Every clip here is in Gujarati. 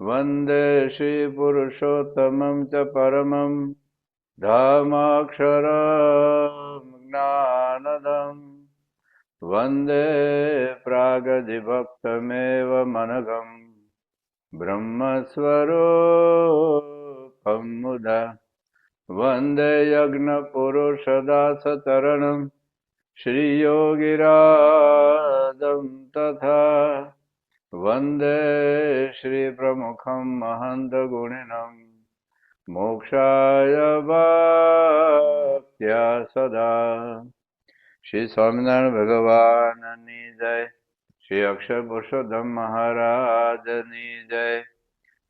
વંદે શ્રી પુરુષોત્તમં ચ પરમં ધામાક્ષરં જ્ઞાનદમ વંદે પ્રાગધિભક્તમેવ મનઘમ બ્રહ્મસ્વરૂપં મુદા વંદે યજ્ઞપુરુષદાસચરણં શ્રીયોગિરાજં તથા વંદે શ્રીપ્રમુખં મહંતગુણિનં મોક્ષાય ભક્ત્યા સદા. શ્રી સ્વામિનારાયણ ભગવાનની જય. શ્રી અક્ષર પુરુષોત્તમ મહારાજની જય.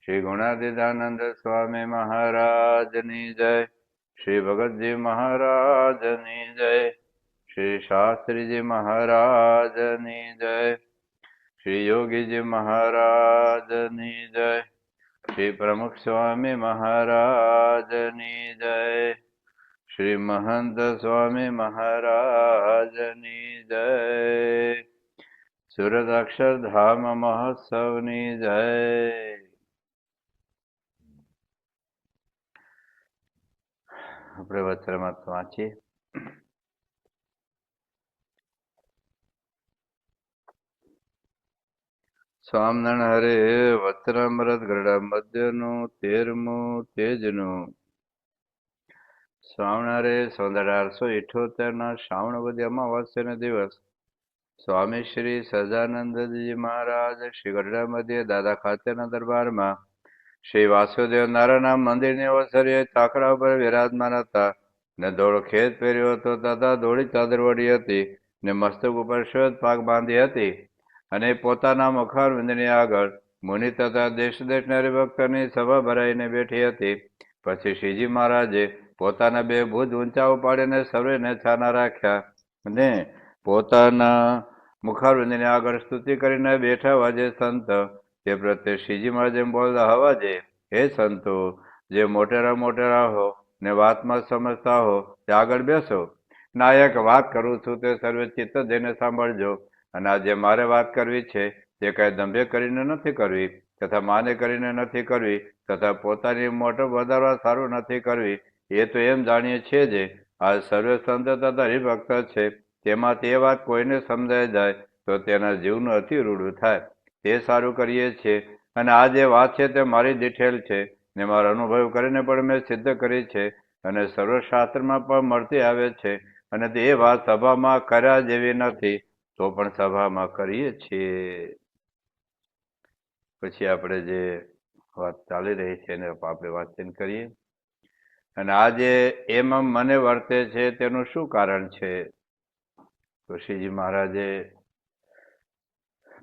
શ્રી ગુણાતીતાનંદ સ્વામી મહારાજની જય. શ્રી ભગતજી મહારાજની જય. શ્રી શાસ્ત્રીજી મહારાજની જય. શ્રી યોગીજી મહારાજની જય. શ્રી પ્રમુખ સ્વામી મહારાજની જય. શ્રી મહંત સ્વામી મહારાજની જય. સુરત અક્ષરધામ મહોત્સવની જય. આપણે વચનમાં વાંચીએ. સ્વામિનારાયણ હરે વચનામૃત ગરડા મધ્યનું 13મું તેજનું. સ્વામિનારાયણ 1878 શ્રાવણ વદી અમાવાસ્યાના દિવસ સ્વામી શ્રી સહજાનંદજી મહારાજ શ્રી ગરડા મધ્ય દાદા ખાતેના દરબારમાં શ્રી વાસુદેવ નારાયણના મંદિરની અવસરે તાકડા ઉપર વિરાજમાન હતા ને ધોળો ખેત પહેર્યો હતો તથા ધોળી ચાદર વળી હતી ને મસ્તક ઉપર શ્વેત પાક બાંધી હતી અને પોતાના મુખારવિંદની આગળ મુનિ તથા દેશ દેશના હરિભક્તોની સભા ભરાઈને બેઠી હતી. પછી શ્રીજી મહારાજે પોતાના બે ભુજ ઊંચા ઉપાડીને સર્વેને છાના રાખ્યા અને પોતાના મુખારવિંદની આગળ સ્તુતિ કરીને બેઠા વાજે સંત તે પ્રત્યે શ્રીજી મહારાજ એમ બોલતા હવાજે, હે સંતો, જે મોટેરા મોટેરા હો ને વાતમાં સમજતા હો તે આગળ બેસો. નાયક વાત કરું છું તે સર્વે ચિત્ત જઈને સાંભળજો. અને આજે મારે વાત કરવી છે તે કઈ દંભે કરીને નથી કરવી તથા માને કરીને નથી કરવી તથા પોતાની મોટો વધારવા સારું નથી કરવી. એ તો એમ જાણીએ છીએ જે આ સર્વે સંત તથા હરિભક્ત છે તેમાં તે વાત કોઈને સમજાઈ જાય તો તેના જીવનું અતિ રૂડું થાય તે સારું કરીએ છીએ. અને આ જે વાત છે તે મારી દીઠેલ છે ને મારો અનુભવ કરીને પણ મેં સિદ્ધ કરી છે અને સર્વશાસ્ત્રમાં પણ મળતી આવે છે. અને તે એ વાત સભામાં કર્યા જેવી નથી તો પણ સભામાં કરીએ છીએ. પછી આપણે જે વાત ચાલી રહી છે એને આપણે વાંચન કરીએ. અને આ જે એમાં મને વર્તે છે તેનું શું કારણ છે? તો શ્રીજી મહારાજે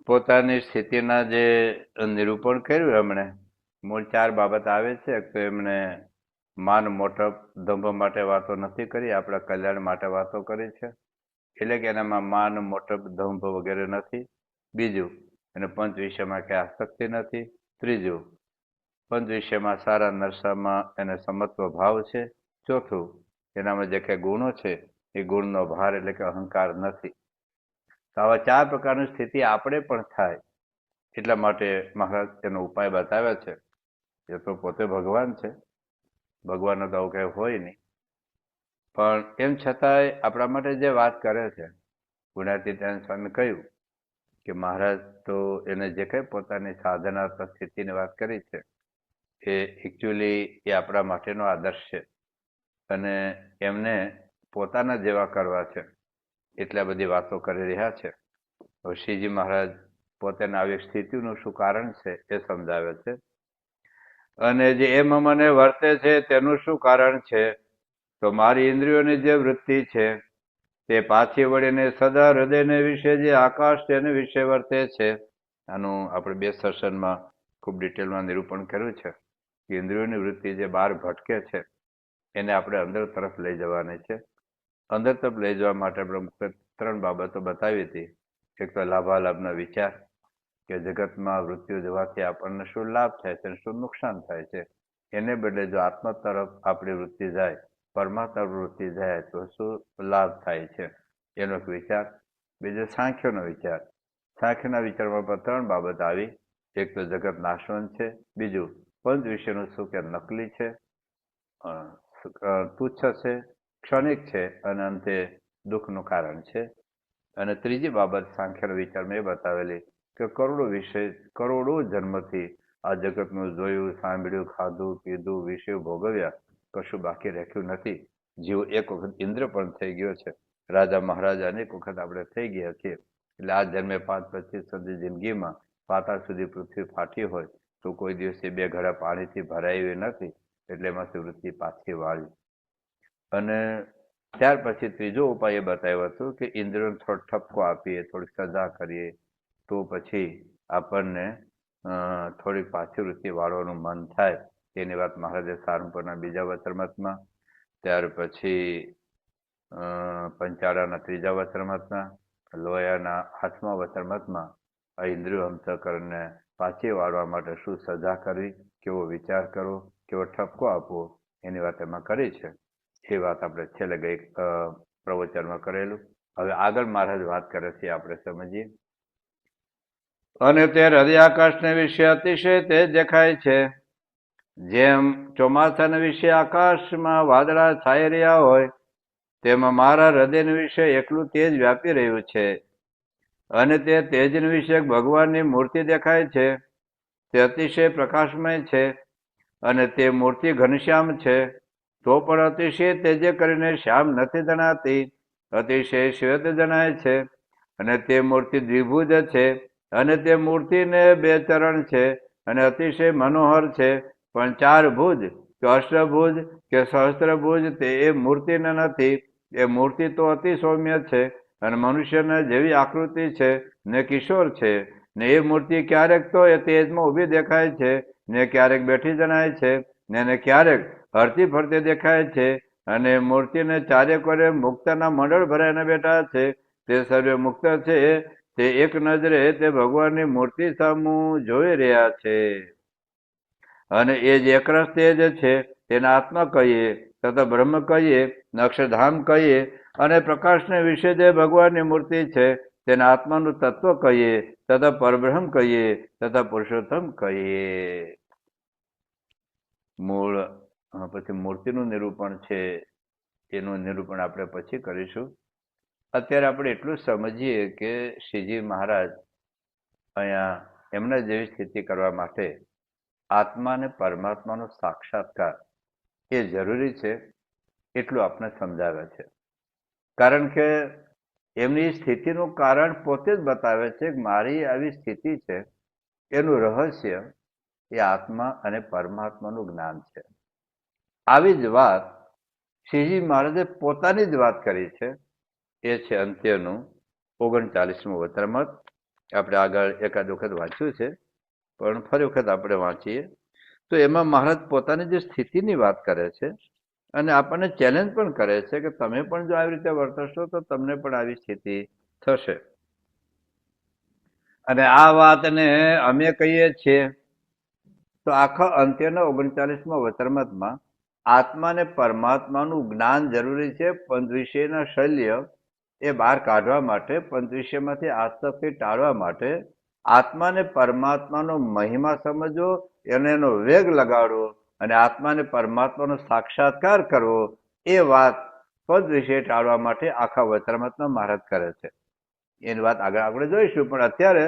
પોતાની સ્થિતિના જે નિરૂપણ કર્યું એમણે મૂળ 4 બાબત આવે છે. તો એમણે માન મોટપ દંભ માટે વાતો નથી કરી, આપણા કલ્યાણ માટે વાતો કરી છે. એટલે કે એનામાં માન મોટપ દંભ વગેરે નથી. બીજું, એને પંચ વિષયમાં ક્યાં આસક્તિ નથી. ત્રીજું, પંચ વિષયમાં સારા નરસામાં એને સમત્વ ભાવ છે. ચોથું, એનામાં જે કઈ ગુણો છે એ ગુણનો ભાર એટલે કે અહંકાર નથી. તો આવા 4 પ્રકારની સ્થિતિ આપણે પણ થાય એટલા માટે મહારાજ તેનો ઉપાય બતાવ્યા છે. એ તો પોતે ભગવાન છે, ભગવાનનો તો આવું કઈ હોય નહીં, પણ એમ છતાંય આપણા માટે જે વાત કરે છે, ગુણાતીતાનંદ સ્વામી કહ્યું કે મહારાજ તો એને જે કંઈ પોતાની સાધના સ્થિતિની વાત કરી છે એ એકચ્યુઅલી એ આપણા માટેનો આદર્શ છે અને એમને પોતાના જેવા કરવા છે એટલે બધી વાતો કરી રહ્યા છે. શ્રીજી મહારાજ પોતાના આવી સ્થિતિનું શું કારણ છે એ સમજાવે છે. અને જે એમાં મને વર્તે છે તેનું શું કારણ છે? તો મારી ઇન્દ્રિયોની જે વૃત્તિ છે તે પાછી વળીને સદા હૃદયને વિશે જે આકાશ તેને વિશે વર્તે છે. આનું આપણે 2 સેશનમાં ખૂબ ડિટેલમાં નિરૂપણ કર્યું છે કે ઇન્દ્રિયોની વૃત્તિ જે બહાર ભટકે છે એને આપણે અંદર તરફ લઈ જવાની છે. અંદર તરફ લઈ જવા માટે આપણે મુખ્ય 3 બાબતો બતાવી હતી. એક તો લાભાલાભના વિચાર કે જગતમાં વૃત્તિઓ જવાથી આપણને શું લાભ થાય છે અને શું નુકસાન થાય છે. એને બદલે જો આત્મા તરફ આપણી વૃત્તિ જાય, પરમાત્મા વૃત્તિ જાય તો શું લાભ થાય છે એનો એક વિચાર. બીજો સાંખ્યનો વિચાર. સાંખ્યના વિચારમાં પણ 3 બાબત આવી. એક તો જગત નાશવંત છે, બીજું પંચ વિષયનું સુખ એ નકલી છે, તુચ્છ છે, ક્ષણિક છે અને અંતે દુઃખનું કારણ છે. અને ત્રીજી બાબત સાંખ્યના વિચારમાં એ બતાવેલી કે કરોડો જન્મથી આ જગતનું જોયું, સાંભળ્યું, ખાધું, પીધું, વિષયો ભોગવ્યા, કશું બાકી રાખ્યું નથી. જેવો એક વખત ઇન્દ્ર પણ થઈ ગયો છે, રાજા મહારાજા અનેક વખત આપણે થઈ ગયા છીએ. એટલે આ જન્મે 5-25 સદી જિંદગીમાં પાતાળ સુધી પૃથ્વી ફાટી હોય તો કોઈ દિવસે 2 ઘડા પાણીથી ભરાઈ નથી, એટલે એમાંથી વૃત્તિ પાછી વાળી. અને ત્યાર પછી ત્રીજો ઉપાય એ બતાવ્યો હતો કે ઇન્દ્રિયોને થોડો ઠપકો આપીએ, થોડીક સજા કરીએ તો પછી આપણને થોડીક પાછી વૃત્તિ વાળવાનું મન થાય. તેની વાત મહારાજે સારંગપુરના બીજા વચનામૃતમાં, ત્યાર પછી પંચાળાના ત્રીજા વચનામૃતમાં, લોયાના 8મા વચનામૃતમાં આ ઇન્દ્રિયો અંતઃકરણને પાછી વાળવા માટે શું સજા કરવી, કેવો વિચાર કરવો, કેવો ઠપકો આપવો, એની વાત એમાં કરી છે. એ વાત આપણે છેલ્લે ગઈ પ્રવચનમાં કરેલું. હવે આગળ મહારાજ વાત કરે છે, આપણે સમજીએ. અને તે હૃદય આકાશને વિશે અતિશય તેજ દેખાય છે. જેમ ચોમાસાના વિશે આકાશમાં વાદળા છાઈ રહ્યા હોય, તેમાં મારા હૃદયના વિશે એકલું તેજ વ્યાપી રહ્યું છે. અને તે તેજના વિશે ભગવાનની મૂર્તિ દેખાય છે. તે અતિશય પ્રકાશમય છે અને તે મૂર્તિ ઘનશ્યામ છે. તો પણ અતિશય તેજે કરીને શ્યામ નથી જણાતી, અતિશય શ્વેત જણાય છે. અને તે મૂર્તિ દ્વિભુજ છે અને તે મૂર્તિને 2 ચરણ છે અને અતિશય મનોહર છે. પણ 4 ભુજ કે અષ્ટભુજ કે સહસ્ત્રભુજ તે એ મૂર્તિને નથી. એ મૂર્તિ તો અતિ સૌમ્ય છે અને મનુષ્યના જેવી આકૃતિ છે ને કિશોર છે. ને એ મૂર્તિ ક્યારેક તો એ તેજમાં ઊભી દેખાય છે, ને ક્યારેક બેઠી જણાય છે, ને ક્યારેક હરતી ફરતી દેખાય છે. અને મૂર્તિને ચારે કોરે મુક્તના મંડળ ભરાઈને બેઠા છે. તે સર્વે મુક્ત છે. તે એક નજરે તે ભગવાનની મૂર્તિ સામું જોઈ રહ્યા છે. અને એ જ એકરસ તેજ છે, તેને આત્મા કહીએ, તથા બ્રહ્મ કહીએ, અક્ષરધામ કહીએ. અને પ્રકાશને વિશે જે ભગવાનની મૂર્તિ છે તેને આત્માનું તત્વ કહીએ, તથા પરબ્રહ્મ કહીએ, તથા પુરુષોત્તમ કહીએ. મૂળ પછી મૂર્તિનું નિરૂપણ છે, એનું નિરૂપણ આપણે પછી કરીશું. અત્યારે આપણે એટલું સમજીએ કે શ્રીજી મહારાજ અહીંયા એમના જેવી સ્થિતિ કરવા માટે આત્મા અને પરમાત્માનો સાક્ષાત્કાર એ જરૂરી છે, એટલું આપણે સમજાવે છે. કારણ કે એમની સ્થિતિનું કારણ પોતે જ બતાવે છે કે મારી આવી સ્થિતિ છે, એનું રહસ્ય એ આત્મા અને પરમાત્માનું જ્ઞાન છે. આવી જ વાત શ્રીજી મહારાજે પોતાની જ વાત કરી છે. એ છે અંત્યનું 39મું વચનામૃત. આપણે આગળ એકાદ વખત વાંચ્યું છે, પણ ફરી વખત આપણે વાંચીએ તો એમાં મહારાજ પોતાની જે સ્થિતિની વાત કરે છે અને આપણને ચેલેન્જ પણ કરે છે કે તમે પણ જો આવી રીતે વર્તશો તો તમને પણ આવી સ્થિતિ થશે. અને આ વાતને અમે કહીએ છીએ તો આખા અંત્યના 39મા વચનામૃતમાં આત્મા અને પરમાત્માનું જ્ઞાન જરૂરી છે. પંચવિષયના શલ્ય એ બહાર કાઢવા માટે, પંચવિષયમાંથી આસક્તિ ટાળવા માટે આત્મા અને પરમાત્માનો મહિમા સમજવો, એનો વેગ લગાડવો અને આત્મા અને પરમાત્માનો સાક્ષાત્કાર કરવો, એ વાત પંચવિષય ટાળવા માટે આખા વચનામૃતમાં મહારાજ કરે છે. એની વાત આગળ આપણે જોઈશું, પણ અત્યારે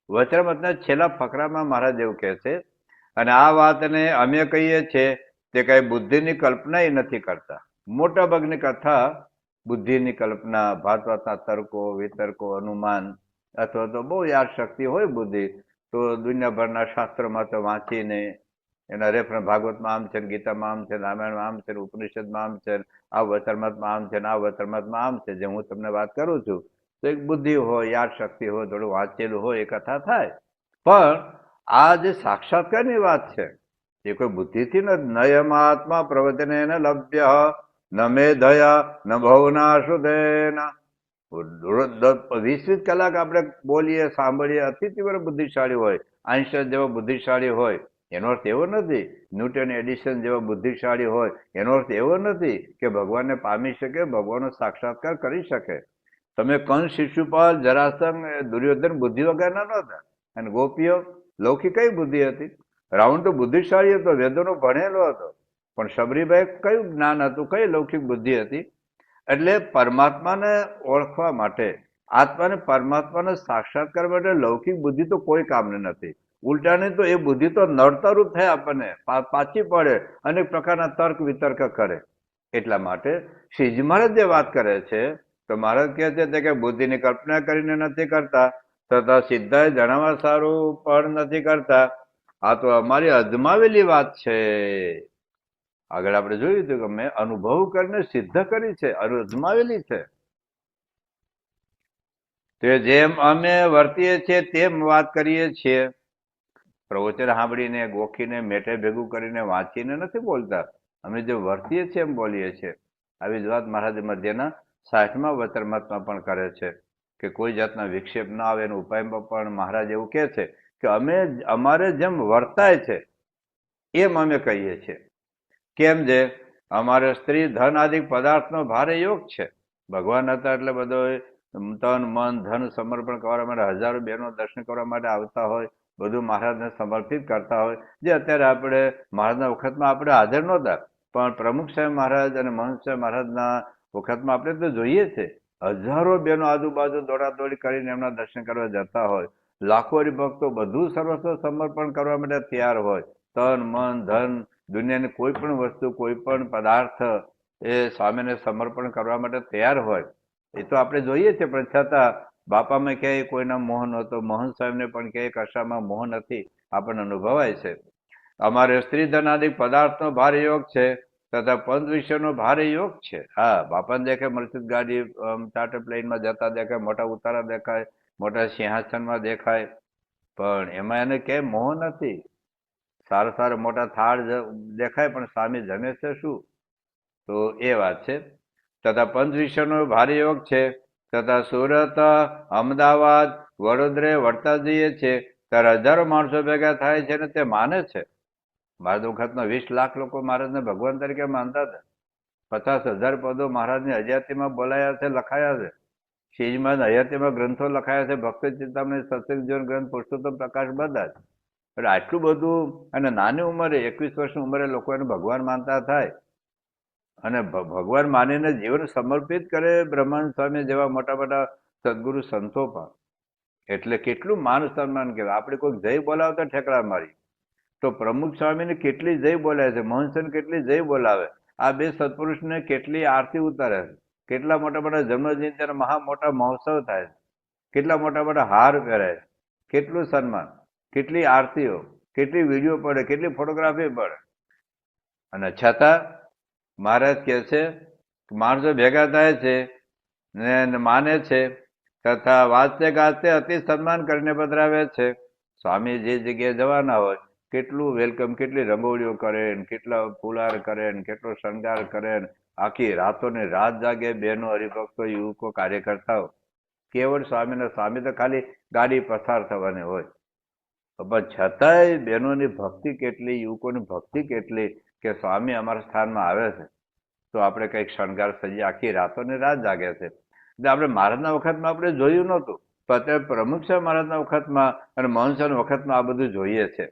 વચનામૃતના છેલ્લા ફકરામાં મહારાજ એવું કહે છે, અને આ વાતને અમે કહીએ છીએ તે કઈ બુદ્ધિની કલ્પના નથી કરતા. મોટા ભાગની કથા બુદ્ધિની કલ્પના, ભાતવાતના તર્કો, વિતર્કો, અનુમાન, અથવા તો બહુ યાદ શક્તિ હોય બુદ્ધિ તો દુનિયાભરના શાસ્ત્રોમાં તો વાંચીને એના રેફરન્સ ભાગવતમાં આમ છે, ગીતામાં આમ છે, રામાયણમાં આમ છે, ઉપનિષદમાં આમ છે, આ વચનામૃતમાં આમ છે, આ વચનામૃતમાં આમ છે, જે હું તમને વાત કરું છું તો એક બુદ્ધિ હોય, યાદ શક્તિ હોય, થોડું વાંચેલું હોય, એ કથા થાય. પણ આ જે સાક્ષાત્કારની વાત છે એ કોઈ બુદ્ધિથી નથી. નયમાત્મા પ્રવચને ન લભ્ય ન મેધયા ન ભવના શુધેના. 20 કલાક આપણે બોલીએ, સાંભળીએ, અતિ તીવ્ર બુદ્ધિશાળી હોય, આઈન્સ્ટાઈન જેવો બુદ્ધિશાળી હોય, એનો અર્થ એવો નથી. ન્યૂટન, એડિસન જેવા બુદ્ધિશાળી હોય, એનો અર્થ એવો નથી કે ભગવાનને પામી શકે, ભગવાનનો સાક્ષાત્કાર કરી શકે. તમે કંસ, શિશુપાલ, જરાસંઘ, દુર્યોધન બુદ્ધિ વગરના નહોતા, અને ગોપીઓ લૌકિક કઈ બુદ્ધિ હતી? રાવણ તો બુદ્ધિશાળી હતો, વેદોનો ભણેલો હતો, પણ શબરીભાઈ કયું જ્ઞાન હતું, કઈ લૌકિક બુદ્ધિ હતી? એટલે પરમાત્માને ઓળખવા માટે, આત્માને પરમાત્માને સાક્ષાત્કાર માટે લૌકિક બુદ્ધિ તો કોઈ કામની નથી. ઉલટાની તો એ બુદ્ધિ તો નડતરૂપ થાય, આપણને પાછી પડે, અનેક પ્રકારના તર્ક વિતર્ક કરે. એટલા માટે શ્રીજી મહારાજ જે વાત કરે છે, તો મહારાજ કહે છે કે બુદ્ધિની કલ્પના કરીને નથી કરતા, તથા સિદ્ધાએ જણાવવા સારું પણ નથી કરતા. આ તો અમારી અજમાવેલી વાત છે. આગળ આપણે જોયું હતું કે મેં અનુભવ કરીને સિદ્ધ કરી છે, અજમાવેલી છે. તે જેમ અમે વર્તીએ છીએ તેમ વાત કરીએ છીએ. પ્રવચન સાંભળીને ગોખીને મેટે ભેગું કરીને વાંચીને નથી બોલતા, અમે જે વર્તીએ છીએ એમ બોલીએ છીએ. આવી જ વાત મહારાજ મધ્યના 60મા વચનામૃતમાં પણ કરે છે કે કોઈ જાતના વિક્ષેપ ના આવે એનો ઉપાયમાં પણ મહારાજ એવું કહે છે કે અમારે જેમ વર્તાય છે એમ અમે કહીએ છીએ. કેમ છે? અમારે સ્ત્રી ધન આદિ પદાર્થનો ભારે યોગ છે. ભગવાન હતા એટલે બધો તન મન ધન સમર્પણ કરવા માટે હજારો બહેનો દર્શન કરવા માટે આવતા હોય, બધું મહારાજને સમર્પિત કરતા હોય. જે અત્યારે આપણે મહારાજના વખતમાં આપણે હાજર નહોતા, પણ પ્રમુખ સાહેબ મહારાજ અને મહંત સાહેબ મહારાજના વખતમાં આપણે તો જોઈએ છે, હજારો બહેનો આજુબાજુ દોડાદોડી કરીને એમના દર્શન કરવા જતા હોય. લાખો હરિભક્તો બધું સર્વસ્વ સમર્પણ કરવા માટે તૈયાર હોય. તન મન ધન દુનિયાની કોઈ પણ વસ્તુ, કોઈ પણ પદાર્થ એ સ્વામીને સમર્પણ કરવા માટે તૈયાર હોય. એ તો આપણે જોઈએ છે, પણ છતાં બાપામાં ક્યાંય કોઈના મોહ નહોતો, મોહન સાહેબને પણ ક્યાંય કશામાં મોહ નથી, આપણને અનુભવાય છે. અમારે સ્ત્રી ધનાદિક પદાર્થનો ભારે યોગ છે, તથા પંચ વિષયનો ભારે યોગ છે. હા, બાપાને દેખાય મર્સિડીઝ ગાડી, ચાર્ટર પ્લેનમાં જતા દેખાય, મોટા ઉતારા દેખાય, મોટા સિંહાસનમાં દેખાય, પણ એમાં એને ક્યાંય મોહ નથી. સારા સારા મોટા થાળ દેખાય, પણ સામે જમે છે શું? તો એ વાત છે. તથા પંચ વિષયનો ભારે યોગ છે, તથા સુરત, અમદાવાદ, વડોદરે વળતા જઈએ છે ત્યારે હજારો માણસો ભેગા થાય છે ને તે માને છે. મહારાજ વખતના 20 લાખ લોકો મહારાજને ભગવાન તરીકે માનતા હતા. 50,000 પદો મહારાજની હયાતીમાં બોલાયા છે, લખાયા છે. શ્રીજી મહારાજ હયાતીમાં ગ્રંથો લખાયા છે, ભક્તિ ચિંતામણી, સત્સંગ જીવન ગ્રંથ, પુરુષોત્તમ પ્રકાશ, બધા જ. એટલે આટલું બધું, અને નાની ઉંમરે 21 વર્ષની ઉંમરે લોકો એને ભગવાન માનતા થાય અને ભગવાન માનીને જીવન સમર્પિત કરે બ્રહ્માનંદ સ્વામી જેવા મોટા મોટા સદગુરુ સંતો પણ. એટલે કેટલું માન સન્માન કહેવાય. આપણે કોઈ જય બોલાવતા ઠેકડા મારી, તો પ્રમુખ સ્વામીને કેટલી જય બોલાવે છે, મહંસન કેટલી જય બોલાવે, આ બે સત્પુરુષને કેટલી આરતી ઉતારે છે, કેટલા મોટા મોટા જન્મજયંતિ મહા મોટા મહોત્સવ થાય છે, કેટલા મોટા મોટા હાર પહેરાય, કેટલું સન્માન, કેટલી આરતીઓ, કેટલી વિડીયો પડે, કેટલી ફોટોગ્રાફી પડે. અને છતાં મહારાજ કહે છે માણસો ભેગા થાય છે ને માને છે, તથા વાંચતે ગાજતે અતિ સન્માન કરીને પધરાવે છે. સ્વામી જે જગ્યાએ જવાના હોય કેટલું વેલકમ, કેટલી રંગોળીઓ કરે, કેટલા ફુલાર કરે, કેટલો શણગાર કરે, આખી રાતોની રાત જાગે બહેનો, હરિભક્તો, યુવકો, કાર્યકર્તાઓ. કેવળ સ્વામી તો ખાલી ગાડી પસાર થવાની હોય, પણ છતાંય બહેનોની ભક્તિ કેટલી, યુવકોની ભક્તિ કેટલી કે સ્વામી અમારા સ્થાનમાં આવે છે તો આપણે કંઈક શણગાર સજીએ, આખી રાતોની રાત જાગે છે. એટલે આપણે મહારાજના વખતમાં આપણે જોયું નહોતું, પણ અત્યારે પ્રમુખ સાહેબ મહારાજના વખતમાં અને મહંત સાહેબના વખતમાં આ બધું જોઈએ છે.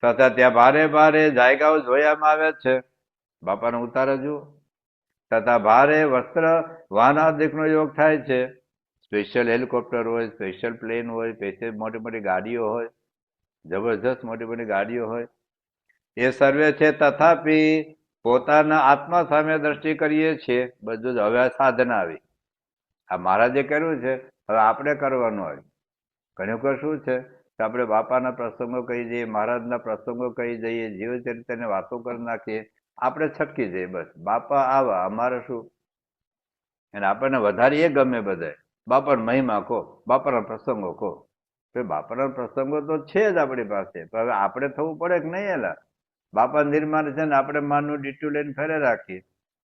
તથા ત્યાં ભારે ભારે જાયગાઓ જોવામાં આવે છે. બાપાનો ઉતારો જુઓ. તથા ભારે વસ્ત્ર વાહનાદિકનો યોગ થાય છે. સ્પેશિયલ હેલિકોપ્ટર હોય, સ્પેશિયલ પ્લેન હોય, સ્પેશિયલ મોટી મોટી ગાડીઓ હોય, જબરજસ્ત મોટી મોટી ગાડીઓ હોય, એ સર્વે છે. તથાપી પોતાના આત્મા સામે દ્રષ્ટિ કરીએ છીએ. બધું જ હવે સાધના આવી. આ મહારાજે કર્યું છે, હવે આપણે કરવાનું હોય. ઘણી વખત શું છે કે આપણે બાપાના પ્રસંગો કહી જઈએ, મહારાજના પ્રસંગો કહી જઈએ, જીવચરિત્રની વાતો કરી નાખીએ, આપણે છટકી જઈએ. બસ બાપા આવા, અમારે શું? અને આપણને વધારે એ ગમે બધા બાપાનો મહિમા કહો, બાપાના પ્રસંગો કહો. બાપાના પ્રસંગો તો છે જ આપણી પાસે, તો હવે આપણે થવું પડે કે નહીં? એલા બાપા નિર્માણ છે ને આપણે માનનું ડીટું લઈને ફેરે રાખીએ.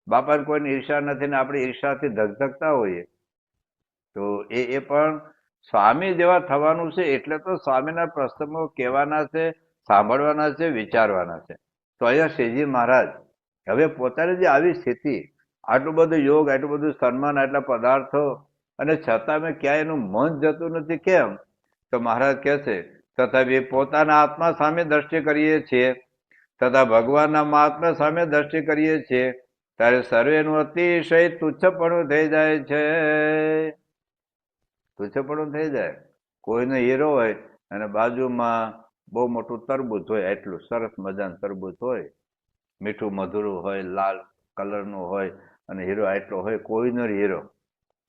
બાપાને કોઈને ઈર્ષા નથી ને આપણે ઈર્ષાથી ધગધગતા હોઈએ. તો એ પણ સ્વામી જેવા થવાનું છે, એટલે તો સ્વામીના પ્રસંગો કહેવાના છે, સાંભળવાના છે, વિચારવાના છે. તો અહીંયા શ્રીજી મહારાજ હવે પોતાની જે આવી સ્થિતિ, આટલું બધું યોગ, આટલું બધું સન્માન, આટલા પદાર્થો, અને છતાં મેં ક્યાંય એનું મન જતું નથી. કેમ? તો મહારાજ કહે છે તથાપિ પોતાના આત્મા સામે દ્રષ્ટિ કરીએ છીએ તથા ભગવાનના મહાત્મા સામે દ્રષ્ટિ કરીએ છીએ ત્યારે સર્વેનું અતિશય તુચ્છપણું થઈ જાય છે. તુચ્છપણું થઈ જાય. કોઈનો હીરો હોય અને બાજુમાં બહુ મોટું તરબૂચ હોય, એટલું સરસ મજાનું તરબૂચ હોય, મીઠું મધુરું હોય, લાલ કલરનું હોય, અને હીરો એટલો હોય, કોઈનો હીરો,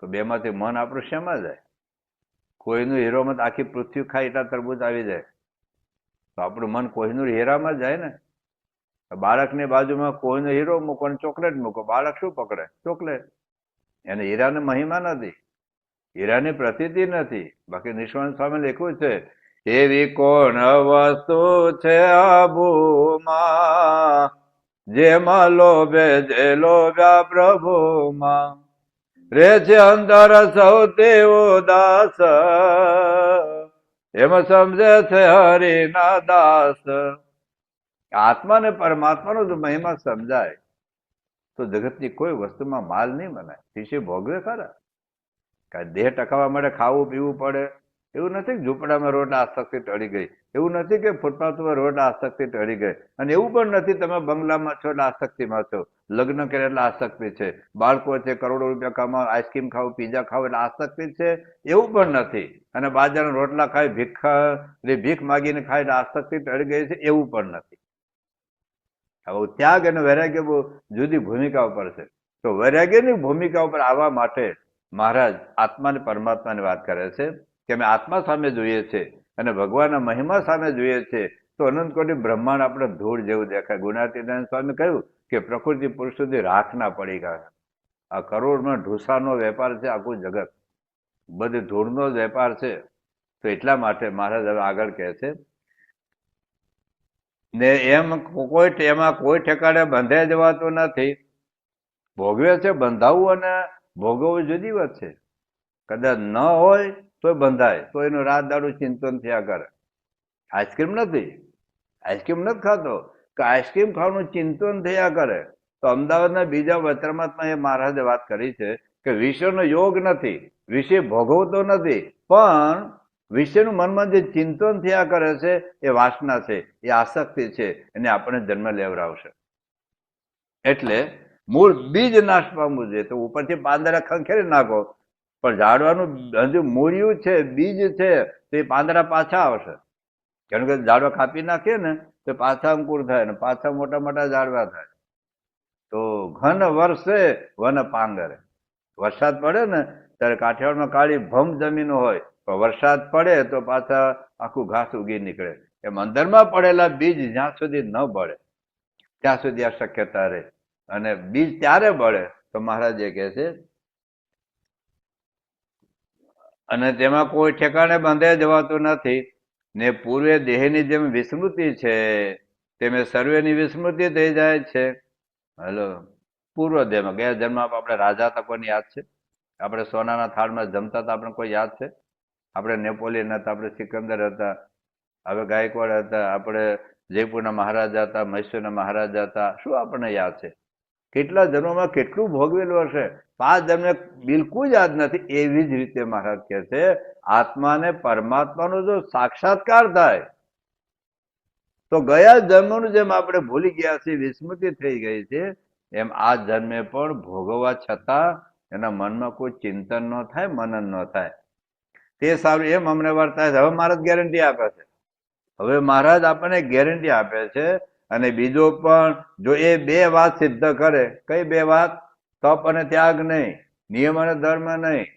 તો બેમાંથી મન આપણું શેમાં જાય? કોઈનું હીરોમાં આખી પૃથ્વી ખાય એટલા તરબૂચ આવી જાય, તો આપણું મન કોઈનું હીરામાં જાય ને. બાળકની બાજુમાં કોઈનો હીરો મૂકો અને ચોકલેટ મૂકો, બાળક શું પકડે? ચોકલેટ. એને હીરાને મહિમા નથી, હીરાની પ્રતીતિ નથી. બાકી નિષ્ણાંત સ્વામી લખ્યું છે, એવી કોણ વસ્તુ છે આબુમાં જેમાં લોભે જે લોભ્યા પ્રભુમાં રે છે અંતર સૌથી ઉદાસ એમ સમજે છે હરિના દાસ. આત્મા ને પરમાત્માનો જો મહિમા સમજાય તો જગતની કોઈ વસ્તુમાં માલ નહીં બનાય. શિષ્ય ભોગવે ખરા, કાંઈ દેહ ટકાવવા માટે ખાવું પીવું પડે એવું નથી. કે ઝૂંપડામાં રોટલા આસક્તિ ટળી ગઈ, એવું નથી. કે ફૂટપાથ પર રોટલા આસક્તિ ટળી ગઈ, અને એવું પણ નથી તમે બંગલામાં છો એટલે આસક્તિમાં છો, લગ્ન કરે એટલે આસક્તિ છે, બાળકો છે, કરોડો રૂપિયા કમાવો, આઈસ્ક્રીમ ખાવ, પીઝા ખાવ એટલે આસક્તિ છે, એવું પણ નથી. અને બાજરાના રોટલા ખાય, ભીખ માગીને ખાય એટલે આસક્તિ ટળી ગઈ છે, એવું પણ નથી. હવે ત્યાગ અને વૈરાગ્ય બહુ જુદી ભૂમિકા ઉપર છે. તો વૈરાગ્યની ભૂમિકા ઉપર આવવા માટે મહારાજ આત્મા અને પરમાત્માની વાત કરે છે કે અમે આત્મા સામે જોઈએ છે અને ભગવાનના મહિમા સામે જોઈએ છે તો અનંત કોટી બ્રહ્માંડ આપણે ધૂળ જેવું દેખાય. ગુણાતીતાનંદ સ્વામી કહ્યું કે પ્રકૃતિ પુરુષ સુધી રાખ ના પડી ગયા. આ કરોડમાં ઢૂસાનો વેપાર છે, આખું જગત બધી ધૂળનો જ વેપાર છે. તો એટલા માટે મહારાજ હવે આગળ કહે છે ને એમ એમાં કોઈ ઠેકાણે બંધાઈ જવાતું નથી. ભોગવે છે, બંધાવવું અને ભોગવવું જુદી વાત છે. કદાચ ન હોય તો બંધાય, તો એનું રાત દાડું ચિંતન થયા કરે. આઈસ્ક્રીમ નથી, આઈસ્ક્રીમ નથી ખાતો કે આઈસ્ક્રીમ ખાવાનું ચિંતન થયા કરે. તો અમદાવાદના બીજા વચરામાં એ મહારાજે વાત કરી છે કે વિષયનો યોગ નથી, વિષય ભોગવતો નથી, પણ વિષયનું મનમાં જે ચિંતન થયા કરે છે એ વાસના છે, એ આસક્તિ છે, એને આપણે જન્મ લેવડાવશે. એટલે મૂળ બીજ નાશ પામવું જોઈએ. તો ઉપરથી પાંદડા ખંખેરી નાખો, પણ ઝાડવાનું હજુ મૂળિયું છે, બીજ છે, તો એ પાંદડા પાછા આવશે. કારણ કે ઝાડવા કાપી નાખીએ ને તો પાછા અંકુર થાય ને પાછા મોટા મોટા ઝાડવા થાય. તો ઘન વર્ષે વન પાંગરે. વરસાદ પડે ને ત્યારે કાઠિયાવાડમાં કાળી ભમ જમીન હોય, તો વરસાદ પડે તો પાછા આખું ઘાસ ઉગી નીકળે. એમ અંદરમાં પડેલા બીજ જ્યાં સુધી ન બળે ત્યાં સુધી આ શક્યતા રહે. અને બીજ ત્યારે બળે તો મહારાજ એ કહે છે અને તેમાં કોઈ ઠેકાણે બંધાઈ જવાતું નથી ને પૂર્વે દેહની જેમ વિસ્મૃતિ છે તેમ સર્વેની વિસ્મૃતિ થઈ જાય છે. હલો, પૂર્વ દેહમાં ગયા જન્મમાં આપણે રાજા હતા, કોની યાદ છે? આપણે સોનાના થાળમાં જમતા હતા, આપણે કોઈ યાદ છે? આપણે નેપોલિયન હતા, આપણે સિકંદર હતા, હવે ગાયકવાડ હતા, આપણે જયપુરના મહારાજા હતા, મૈસૂરના મહારાજા હતા. શું આપણને યાદ છે? કેટલા જન્મોમાં કેટલું ભોગવેલું હશે, 5 જન્મે બિલકુલ યાદ નથી. એવી જ રીતે મહારાજ કહે છે આત્માને પરમાત્માનો જો સાક્ષાત્કાર થાય તો ગયા જન્મનું જેમ આપણે ભૂલી ગયા છીએ, વિસ્મૃતિ થઈ ગઈ છે, એમ આ જન્મે પણ ભોગવવા છતાં એના મનમાં કોઈ ચિંતન ન થાય, મનન ન થાય. તે સારું એમ અમને વર્તાય છે. હવે મહારાજ ગેરંટી આપે છે. હવે મહારાજ આપણને ગેરંટી આપે છે. અને બીજો પણ જો એ 2 વાત સિદ્ધ કરે, કઈ 2 વાત? તપ અને ત્યાગ નહીં, નિયમ અને ધર્મ નહીં,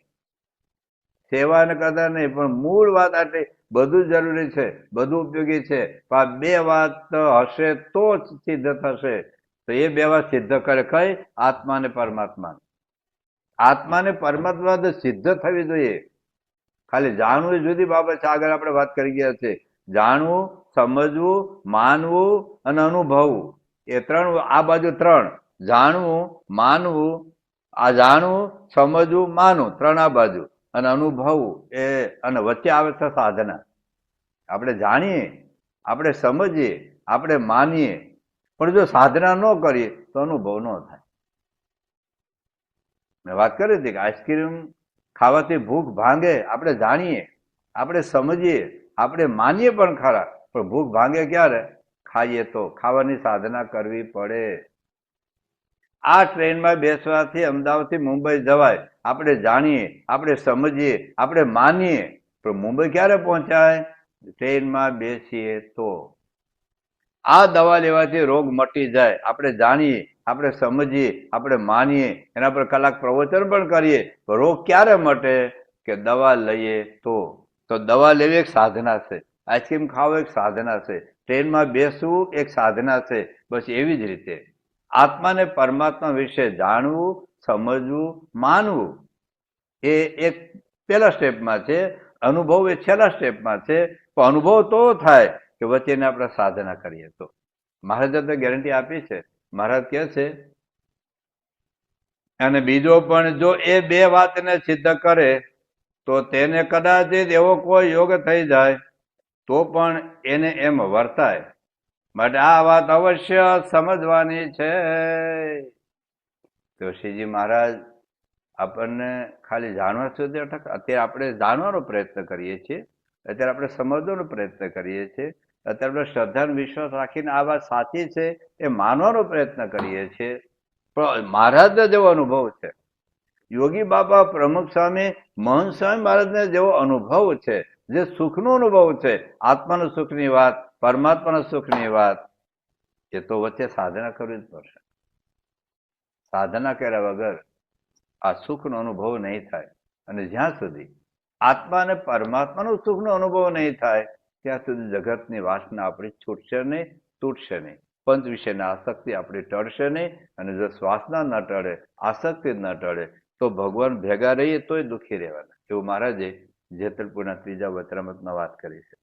સેવા અને કદર નહીં, પણ મૂળ વાત આટલી. બધું જરૂરી છે, બધું ઉપયોગી છે, પણ 2 વાત હશે તો જ સિદ્ધ થશે. તો એ 2 વાત સિદ્ધ કરે કઈ? આત્મા અને પરમાત્મા. આત્મા ને પરમાત્મા સિદ્ધ થવી જોઈએ. ખાલી જાણવું એ જુદી બાબત છે. આગળ આપણે વાત કરી ગયા છે. જાણવું, સમજવું, માનવું અને અનુભવવું, એ 3. આ બાજુ 3: જાણવું, માનવું, આ જાણવું, સમજવું, માનવું, 3 આ બાજુ, અને અનુભવવું એ, અને વચ્ચે આવે છે સાધના. આપણે જાણીએ, આપણે સમજીએ, આપણે માનીએ, પણ જો સાધના ન કરીએ તો અનુભવ ન થાય. મેં વાત કરી હતી કે આઈસ્ક્રીમ ખાવાથી ભૂખ ભાંગે, આપણે જાણીએ, આપણે સમજીએ, આપણે માનીએ પણ ખરા, પણ ભૂખ ભાંગે ક્યારે? ખાઈએ તો. ખાવાની સાધના કરવી પડે. આ ટ્રેનમાં બેસવાથી અમદાવાદથી મુંબઈ જવાય, આપણે જાણીએ, આપણે સમજીએ, આપણે માનીએ, પણ મુંબઈ ક્યારે પહોંચાય? ટ્રેનમાં બેસીએ તો. આ દવા લેવાથી રોગ મટી જાય, આપણે જાણીએ, આપણે સમજીએ, આપણે માનીએ, એના પર કલાક પ્રવચન પણ કરીએ, રોગ ક્યારે મટે? કે દવા લઈએ તો. તો દવા લેવી એક સાધના છે, આઈસ્ક્રીમ ખાવો એક સાધના છે, ટ્રેનમાં બેસવું એક સાધના છે. બસ એવી જ રીતે આત્માને પરમાત્મા વિશે જાણવું, સમજવું, માનવું એ એક પહેલા સ્ટેપમાં છે. અનુભવ એ છેલ્લા સ્ટેપમાં છે. પણ અનુભવ તો થાય કે વચ્ચેને આપણે સાધના કરીએ તો. મહારાજે તો ગેરંટી આપી છે. મહારાજ કહે છે, અને બીજો પણ જો એ બે વાતને સિદ્ધ કરે તો તેને કદાચ એવો કોઈ યોગ થઈ જાય તો પણ એને એમ વર્તાય. માટે આ વાત અવશ્ય સમજવાની છે. તો શ્રીજી મહારાજ આપણને ખાલી જાણવા સુધી અટક, અત્યારે આપણે જાણવાનો પ્રયત્ન કરીએ છીએ, અત્યારે આપણે સમજવાનો પ્રયત્ન કરીએ છીએ, અત્યારે આપણે શ્રદ્ધાનો વિશ્વાસ રાખીને આ વાત સાચી છે એ માનવાનો પ્રયત્ન કરીએ છીએ. પણ મહારાજને જેવો અનુભવ છે, યોગી બાબા, પ્રમુખ સ્વામી, મહંત સ્વામી મહારાજને જેવો અનુભવ છે, જે સુખનો અનુભવ છે, આત્માના સુખની વાત, પરમાત્માના સુખની વાત, એ તો વચ્ચે સાધના કરવી જ પડશે. સાધના કર્યા વગર આ સુખનો અનુભવ નહીં થાય. અને જ્યાં સુધી આત્મા અને પરમાત્માનો સુખનો અનુભવ નહીં થાય ત્યાં સુધી જગતની વાસના આપણી છૂટશે નહીં, તૂટશે નહીં. પંચ વિષયની આસક્તિ આપણી ટળશે નહીં. અને જો શ્વાસના ન ટળે, આસક્તિ ન ટળે, તો ભગવાન ભેગા રહીએ તોય દુઃખી રહેવાના. એવું મહારાજે જેતલપુરના ત્રીજા વચનામૃતમાં વાત કરી છે.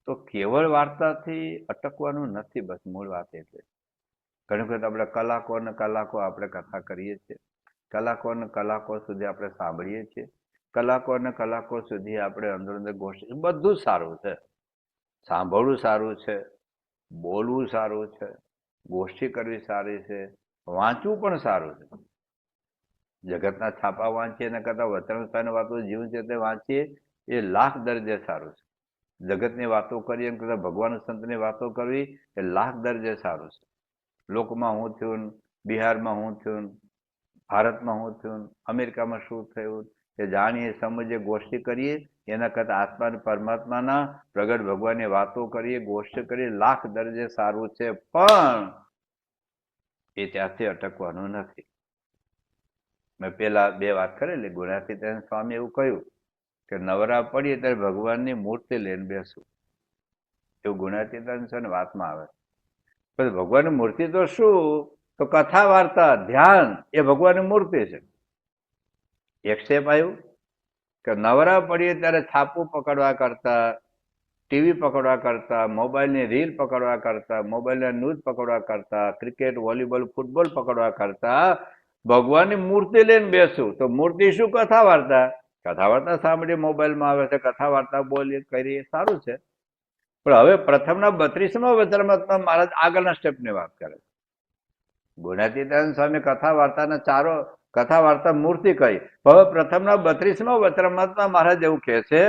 તો કેવળ વાર્તાથી અટકવાનું નથી. બસ મૂળ વાત એટલે ઘણી વખત આપણે કલાકો અને કલાકો આપણે કથા કરીએ છીએ, કલાકો અને કલાકો સુધી આપણે સાંભળીએ છીએ, કલાકો અને કલાકો સુધી આપણે અંદર અંદર ગોષ્ઠી, બધું જ સારું છે. સાંભળવું સારું છે, બોલવું સારું છે, ગોષ્ઠી કરવી સારી છે, વાંચવું પણ સારું છે. જગતના છાપા વાંચીએ એના કરતા વચન વાતો જીવન છે તે વાંચીએ એ લાખ દરજ્જે સારું છે. જગતની વાતો કરીએ એમ કરતા ભગવાન સંતની વાતો કરવી એ લાખ દરજ્જે સારું છે. લોકમાં હું થયું, બિહારમાં હું થયું, ભારતમાં હું થયું, અમેરિકામાં શું થયું એ જાણીએ, સમજીએ, ગોષ્ઠી કરીએ એના કરતા આત્મા અને પરમાત્માના પ્રગટ ભગવાનની વાતો કરીએ, ગોષ્ઠી કરીએ, લાખ દરજ્જે સારું છે. પણ એ ત્યાંથી અટકવાનું નથી. મેં પેલા બે વાત કરેલી. ગુણાતીતાનંદ સ્વામી એવું કહ્યું કે નવરા પડીએ ત્યારે ભગવાનની મૂર્તિ લઈને બેસવું, એવું ગુણાતીતાનંદ સ્વામી વાતમાં આવે. પછી ભગવાનની મૂર્તિ તો શું? તો કથા, વાર્તા, ધ્યાન એ ભગવાનની મૂર્તિ છે. એક સ્ટેપ આવ્યું કે નવરા પડીએ ત્યારે છાપું પકડવા કરતા, ટીવી પકડવા કરતા, મોબાઈલની રીલ પકડવા કરતા, મોબાઈલના ન્યૂઝ પકડવા કરતા, ક્રિકેટ, વોલીબોલ, ફૂટબોલ પકડવા કરતા ભગવાનની મૂર્તિ લઈને બેસું. તો મૂર્તિ શું? કથા વાર્તા. કથા વાર્તા સાંભળીએ, મોબાઈલમાં આવે છે, કથા વાર્તા બોલીએ, કરીએ, સારું છે. પણ હવે પ્રથમના 32મા વચનામૃતમાં મહારાજ આગળના સ્ટેપની વાત કરે છે. ગુણાતીતાનંદ સ્વામી કથા વાર્તાના ચારો, કથા વાર્તા મૂર્તિ કહી. હવે પ્રથમના 32મા વચનામૃતમાં મહારાજ એવું કહે છે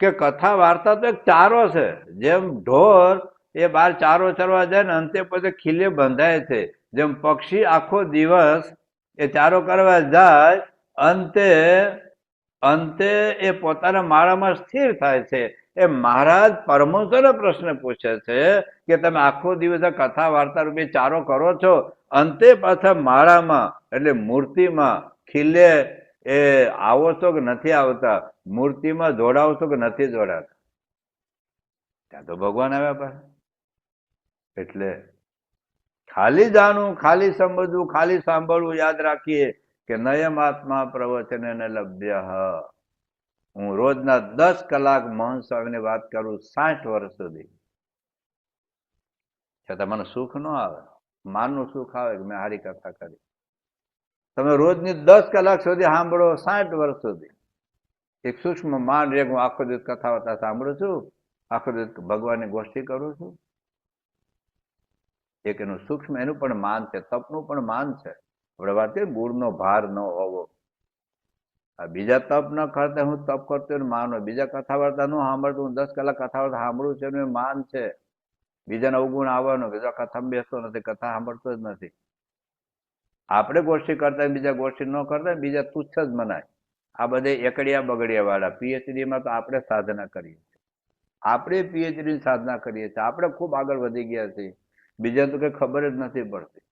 કે કથા વાર્તા તો એક ચારો છે. જેમ ઢોર એ બહાર ચારો ચરવા જાય ને અંતે પછી ખીલે બંધાય છે, જેમ પક્ષી આખો દિવસ એ ચારો કરવા જાય, અંતે અંતે એ પોતાના માળામાં સ્થિર થાય છે. એ મહારાજ પરમહંસોને પ્રશ્ન પૂછે છે કે તમે આખો દિવસ કથા વાર્તા રૂપે ચારો કરો છો, અંતે પાછા માળામાં એટલે મૂર્તિમાં ખીલે એ આવો છો કે નથી આવતા, મૂર્તિમાં જોડાવ છો કે નથી જોડાતા? ત્યાં તો ભગવાન આવ્યા પાસે. એટલે ખાલી જાણવું, ખાલી સમજવું, ખાલી સાંભળવું, યાદ રાખીએ કે નયમ આત્મા પ્રવચન લભ્ય. હું રોજના 10 કલાક મહંત સ્વામીની વાત કરું 60 વર્ષ સુધી, છતાં મને સુખ ન આવે. માનનું સુખ આવે કે મેં હારી કથા કરી. તમે રોજની 10 કલાક સુધી સાંભળો, 60 વર્ષ સુધી એક સૂક્ષ્મ માન રે. હું આખો દિવસ કથા વાર્તા સાંભળું છું, આખો દિવસ ભગવાનની ગોષ્ઠી કરું છું. એક એનું સૂક્ષ્મ, એનું પણ માન છે, તપનું પણ માન છે. આપણે વાત કરીએ ગુણનો ભાર ન હોવો. આ બીજા તપ ન કરતા હું તપ કરતો એનું માનો, બીજા કથા વાર્તા નું સાંભળતું, હું 10 કલાક કથા વાર્તા સાંભળું છું એનું માન છે. બીજાને અવગુણ આવવાનો, બીજા કથામાં બેસતો નથી, કથા સાંભળતો જ નથી. આપણે ગોષ્ઠી કરતા બીજા ગોષ્ઠી ન કરતા બીજા તુચ્છ જ મનાય. આ બધે એકડિયા બગડિયા વાળા. પીએચડી માં તો આપણે સાધના કરીએ છીએ, આપણે પીએચડી સાધના કરીએ છીએ, આપણે ખૂબ આગળ વધી ગયા છીએ. બીજા તો કઈ ખબર જ નથી પડતી.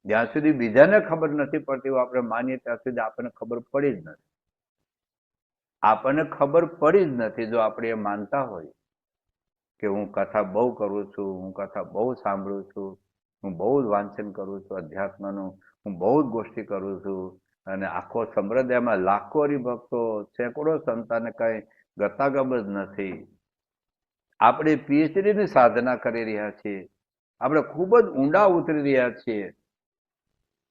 જ્યાં સુધી બીજાને ખબર નથી પડતી આપણે માનીએ ત્યાં સુધી આપણને ખબર પડી જ નથી. આપણને ખબર પડી જ નથી જો આપણે એ માનતા હોય કે હું કથા બહુ કરું છું, હું કથા બહુ સાંભળું છું, હું બહુ જ વાંચન કરું છું અધ્યાત્મનું, હું બહુ જ ગોષ્ઠી કરું છું, અને આખો સંપ્રદાયમાં લાખો હરિભક્તો, સેંકડો સંતાને કઈ ગતાગમ જ નથી. આપણે પીએચડીની સાધના કરી રહ્યા છીએ, આપણે ખૂબ જ ઊંડા ઉતરી રહ્યા છીએ.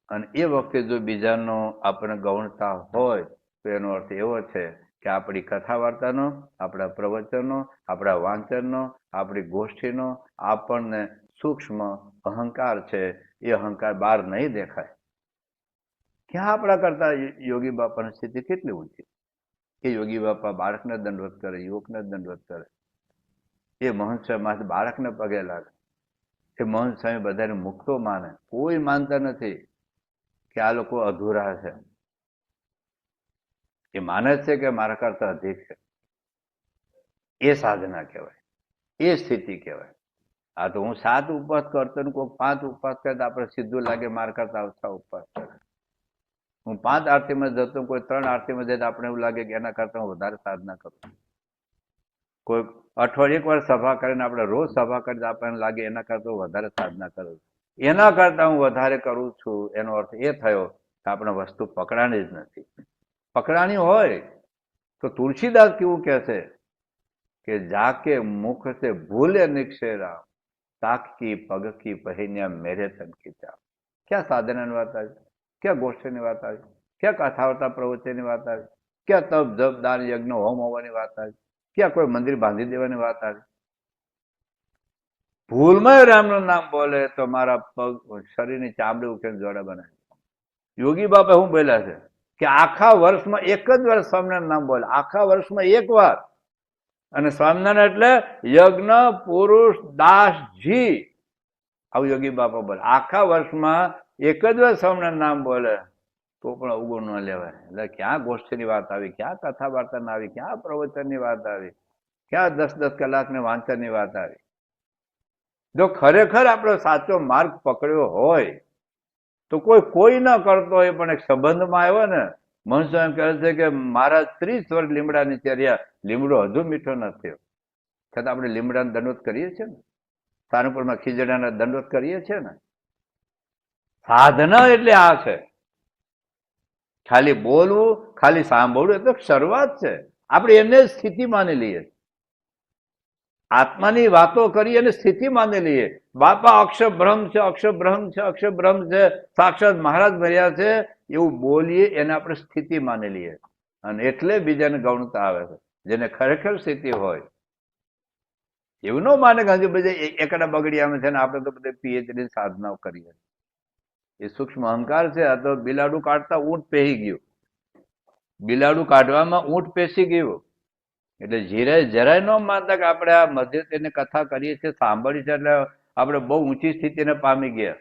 અને એ વખતે જો બીજાનો આપણે ગૌણતા હોય તો એનો અર્થ એવો છે કે આપણી કથા વાર્તાનો, આપણા પ્રવચનો, આપણા વાંચનનો, આપણી ગોષ્ઠીનો આપણને સૂક્ષ્મ અહંકાર છે, એ અહંકાર બહાર નહીં દેખાય. ક્યાં આપણા કરતા યોગી બાપાની સ્થિતિ કેટલી ઊંચી. એ યોગી બાપા બાળકને દંડવત કરે, યુવકને દંડવત કરે, એ મહંત સ્વામી બાળકને પગે લાગે, એ મહંત સ્વામી બધાને મુક્તો માને. કોઈ માનતા નથી કે આ લોકો અધૂરા છે. એ માને છે કે મારા કરતા અધિક છે. એ સાધના કહેવાય, એ સ્થિતિ કહેવાય. આ તો હું 7 ઉપવાસ કરતો ને કોઈ 5 ઉપવાસ કરે તો આપણે સીધું લાગે મારા કરતા ઓછા ઉપવાસ કરે. હું 5 આરતીમાં જતો, કોઈ 3 આરતીમાં જાય તો આપણે એવું લાગે કે એના કરતા હું વધારે સાધના કરું. કોઈ અઠવાડિયે 1 વાર સભા કરીને આપણે રોજ સભા કરી તો આપણને લાગે એના કરતા હું વધારે સાધના કરું. એના કરતા હું વધારે કરું છું એનો અર્થ એ થયો કે આપણે વસ્તુ પકડાણી જ નથી. પકડાણી હોય તો તુલસીદાસ કેવું કહે છે કે જાકે મુખ સે ભૂલે નિક્ષેરા, તાક કી પગ કી પહેન્યા મેરે તન કી ચાપ. ક્યાં સાધનાની વાત આવી, ક્યાં ગોષ્ઠીની વાત આવી, ક્યાં કથાવાર્તા પ્રવચનની વાત આવી, ક્યાં તપ જપ દાન યજ્ઞ હોમ હોવાની વાત આવી, ક્યાં કોઈ મંદિર બાંધી દેવાની વાત આવી. ભૂલમાં રામનું નામ બોલે તો મારા પગ શરીરની ચામડી ઉકેલ જોડા બનાવે. યોગી બાપા શું બોલ્યા છે કે આખા વર્ષમાં એક જ વાર સ્વામિનારાયણ નામ બોલે, આખા વર્ષમાં 1 વાર. અને સ્વામિનારાયણ એટલે યજ્ઞ પુરુષ દાસજી, આવું યોગી બાપા બોલે. આખા વર્ષમાં 1 જ વાર સ્વામિનારાયણ નામ બોલે તો પણ અવગુણ ન લેવાય. એટલે ક્યાં ગોષ્ઠીની વાત આવી, ક્યાં કથા વાર્તા આવી, ક્યાં પ્રવચનની વાત આવી, ક્યાં 10-10 કલાકની વાંચનની વાત આવી. જો ખરેખર આપણો સાચો માર્ગ પકડ્યો હોય તો કોઈ ન કરતો હોય પણ એક સંબંધમાં આવ્યો ને. મનુષ્ય એમ કહે છે કે મારા 30 વર્ષ લીમડા નીચે રહ્યા, લીમડો હજુ મીઠો ન થયો, છતાં આપણે લીમડાને દંડવત કરીએ છીએ ને, સારંગપુરમાં ખીજડાના દંડવત કરીએ છીએ ને. સાધના એટલે આ છે. ખાલી બોલવું, ખાલી સાંભળવું એ તો શરૂઆત છે. આપણે એને સ્થિતિ માની લઈએ, આત્માની વાતો કરી અને સ્થિતિ માની લઈએ. બાપા અક્ષર બ્રહ્મ છે, અક્ષર બ્રહ્મ છે, અક્ષર બ્રહ્મ છે, સાક્ષાત મહારાજ મળ્યા છે, એવું બોલીએ એને આપણે સ્થિતિ માની લઈએ. અને એટલે બીજાને ગૌણતા આવે છે. જેને ખરેખર સ્થિતિ હોય એવું ન માને કે હજુ બધા એકડા બગડી આવે છે ને આપણે તો બધે પીએચડી સાધનાઓ કરીએ. એ સૂક્ષ્મ અહંકાર છે. આ તો બિલાડું કાઢતા ઊંટ પેહી ગયું, બિલાડું કાઢવામાં ઊંટ પેસી ગયું. એટલે જરાય ન માનતા કે આપણે આ મધ્યની કથા કરીએ છીએ, સાંભળી છે એટલે આપણે બહુ ઊંચી સ્થિતિને પામી ગયા.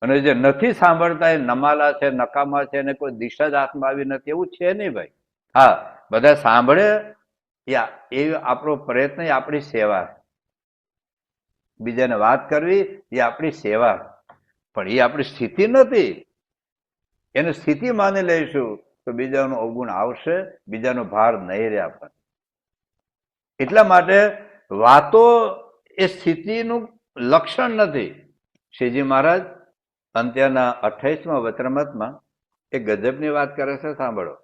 અને જે નથી સાંભળતા એ નમાલા છે, નકામા છે, એને કોઈ દિશા જ હાથમાં આવી નથી, એવું છે નહીં ભાઈ. હા, બધા સાંભળે એ આપણો પ્રયત્ન, એ આપણી સેવા. બીજાને વાત કરવી એ આપણી સેવા, પણ એ આપણી સ્થિતિ નથી. એને સ્થિતિ માની લઈશું તો બીજાનો અવગુણ આવશે, બીજાનો ભાર નહીં રહે આપણને. એટલા માટે વાતો એ સ્થિતિનું લક્ષણ નથી. શ્રીજી મહારાજ અંત્યના 28મા વચનામૃતમાં એક ગજબની વાત કરે છે, સાંભળો.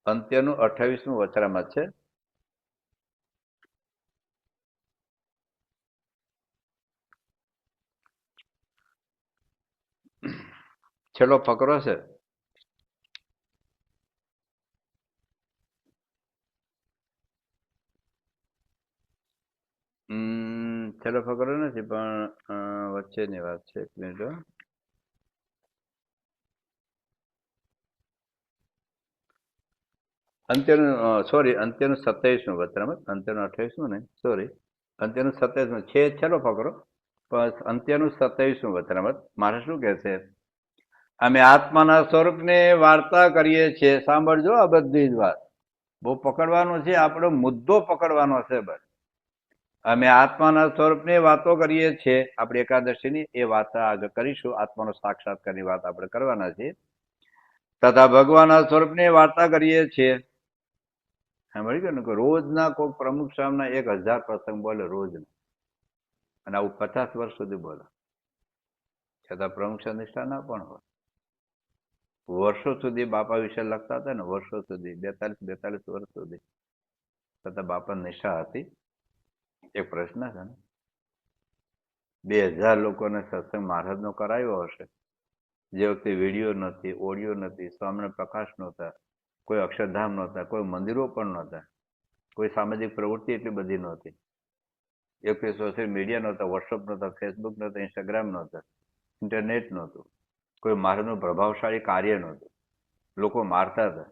અંત્યનું 28મું વચનામૃત છે. છેલ્લો ફકરો છે. છેલ્લો ફકરો નથી પણ વચ્ચેની વાત છે. 1 મિનિટ. અંત્યનું 27મું વતરામત, અંત્યનું 28મું નહીં, સોરી, અંત્યનું 27મું છે, છેલ્લો ફકરો, પણ અંત્યનું 27મું વતરામત. મારે શું કહે છે? અમે આત્માના સ્વરૂપની વાર્તા કરીએ છીએ. સાંભળજો આ બધી જ વાત, બહુ પકડવાનું છે, આપણો મુદ્દો પકડવાનો છે. બસ અમે આત્માના સ્વરૂપની વાતો કરીએ છીએ. આપણી એકાદશીની એ વાત આગળ કરીશું. આત્માનો સાક્ષાત્કારની વાત આપણે કરવાના છીએ. તથા ભગવાનના સ્વરૂપની વાર્તા કરીએ છીએ. સાંભળી ગયું ને કે રોજના કોઈ પ્રમુખ સ્વામીના 1000 પ્રસંગ બોલે રોજના, અને આવું 50 વર્ષ સુધી બોલે, છતાં પ્રમુખ નિષ્ઠા ના પણ હોય. વર્ષો સુધી બાપા વિશે લખતા હતા ને, વર્ષો સુધી, 42 વર્ષ સુધી, છતાં બાપા નિષ્ઠા હતી. એક પ્રશ્ન છે ને, 2000 લોકોને સત્સંગ મહારાજનો કરાયો હશે, જે વખતે વિડીયો નથી, ઓડિયો નથી, સ્વામિનારાયણ પ્રકાશ નહોતા, કોઈ અક્ષરધામ નહોતા, કોઈ મંદિરો પણ નહોતા, કોઈ સામાજિક પ્રવૃત્તિ એટલી બધી નહોતી, એક કોઈ સોશિયલ મીડિયા નહોતા, વોટ્સઅપ નહોતા, ફેસબુક નહોતા, ઇન્સ્ટાગ્રામ નહોતા, ઇન્ટરનેટ નહોતું, કોઈ મહારાજનું પ્રભાવશાળી કાર્ય નહોતું. લોકો મારતા હતા,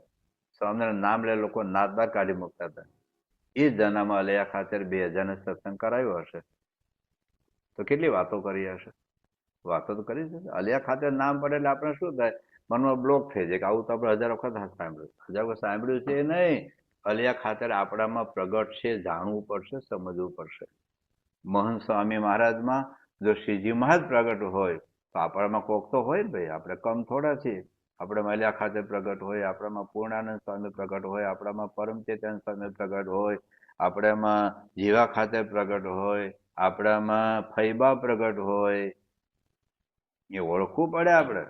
સ્વામિનારાયણ નામ લે લોકો નાતબાર કાઢી મૂકતા હતા. એ જનામાં અલૈયા ખાતર 2000 સત્સંગ કરાયો હશે તો કેટલી વાતો કરી હશે? વાતો તો કરી છે. અલિયા ખાતર નામ પડે એટલે આપણે શું થાય? મનમાં બ્લોક થઈ જાય કે આવું તો આપણે 1000 વખત સાંભળ્યું, 1000 વખત સાંભળ્યું છે એ નહીં. અલિયા ખાતર આપણામાં પ્રગટ છે, જાણવું પડશે, સમજવું પડશે. મહંત સ્વામી મહારાજમાં જો શ્રીજી મહારાજ પ્રગટ હોય તો આપણામાં કોક તો હોય ને ભાઈ, આપણે કમ થોડા છીએ. આપણામાં અલિયા ખાતર પ્રગટ હોય, આપણામાં પૂર્ણાનંદ સ્વામી પ્રગટ હોય, આપણામાં પરમ ચેતન સ્વામી પ્રગટ હોય, આપણામાં જીવા ખાતર પ્રગટ હોય, આપણામાં ફૈબા પ્રગટ હોય, એ ઓળખવું પડે. આપણે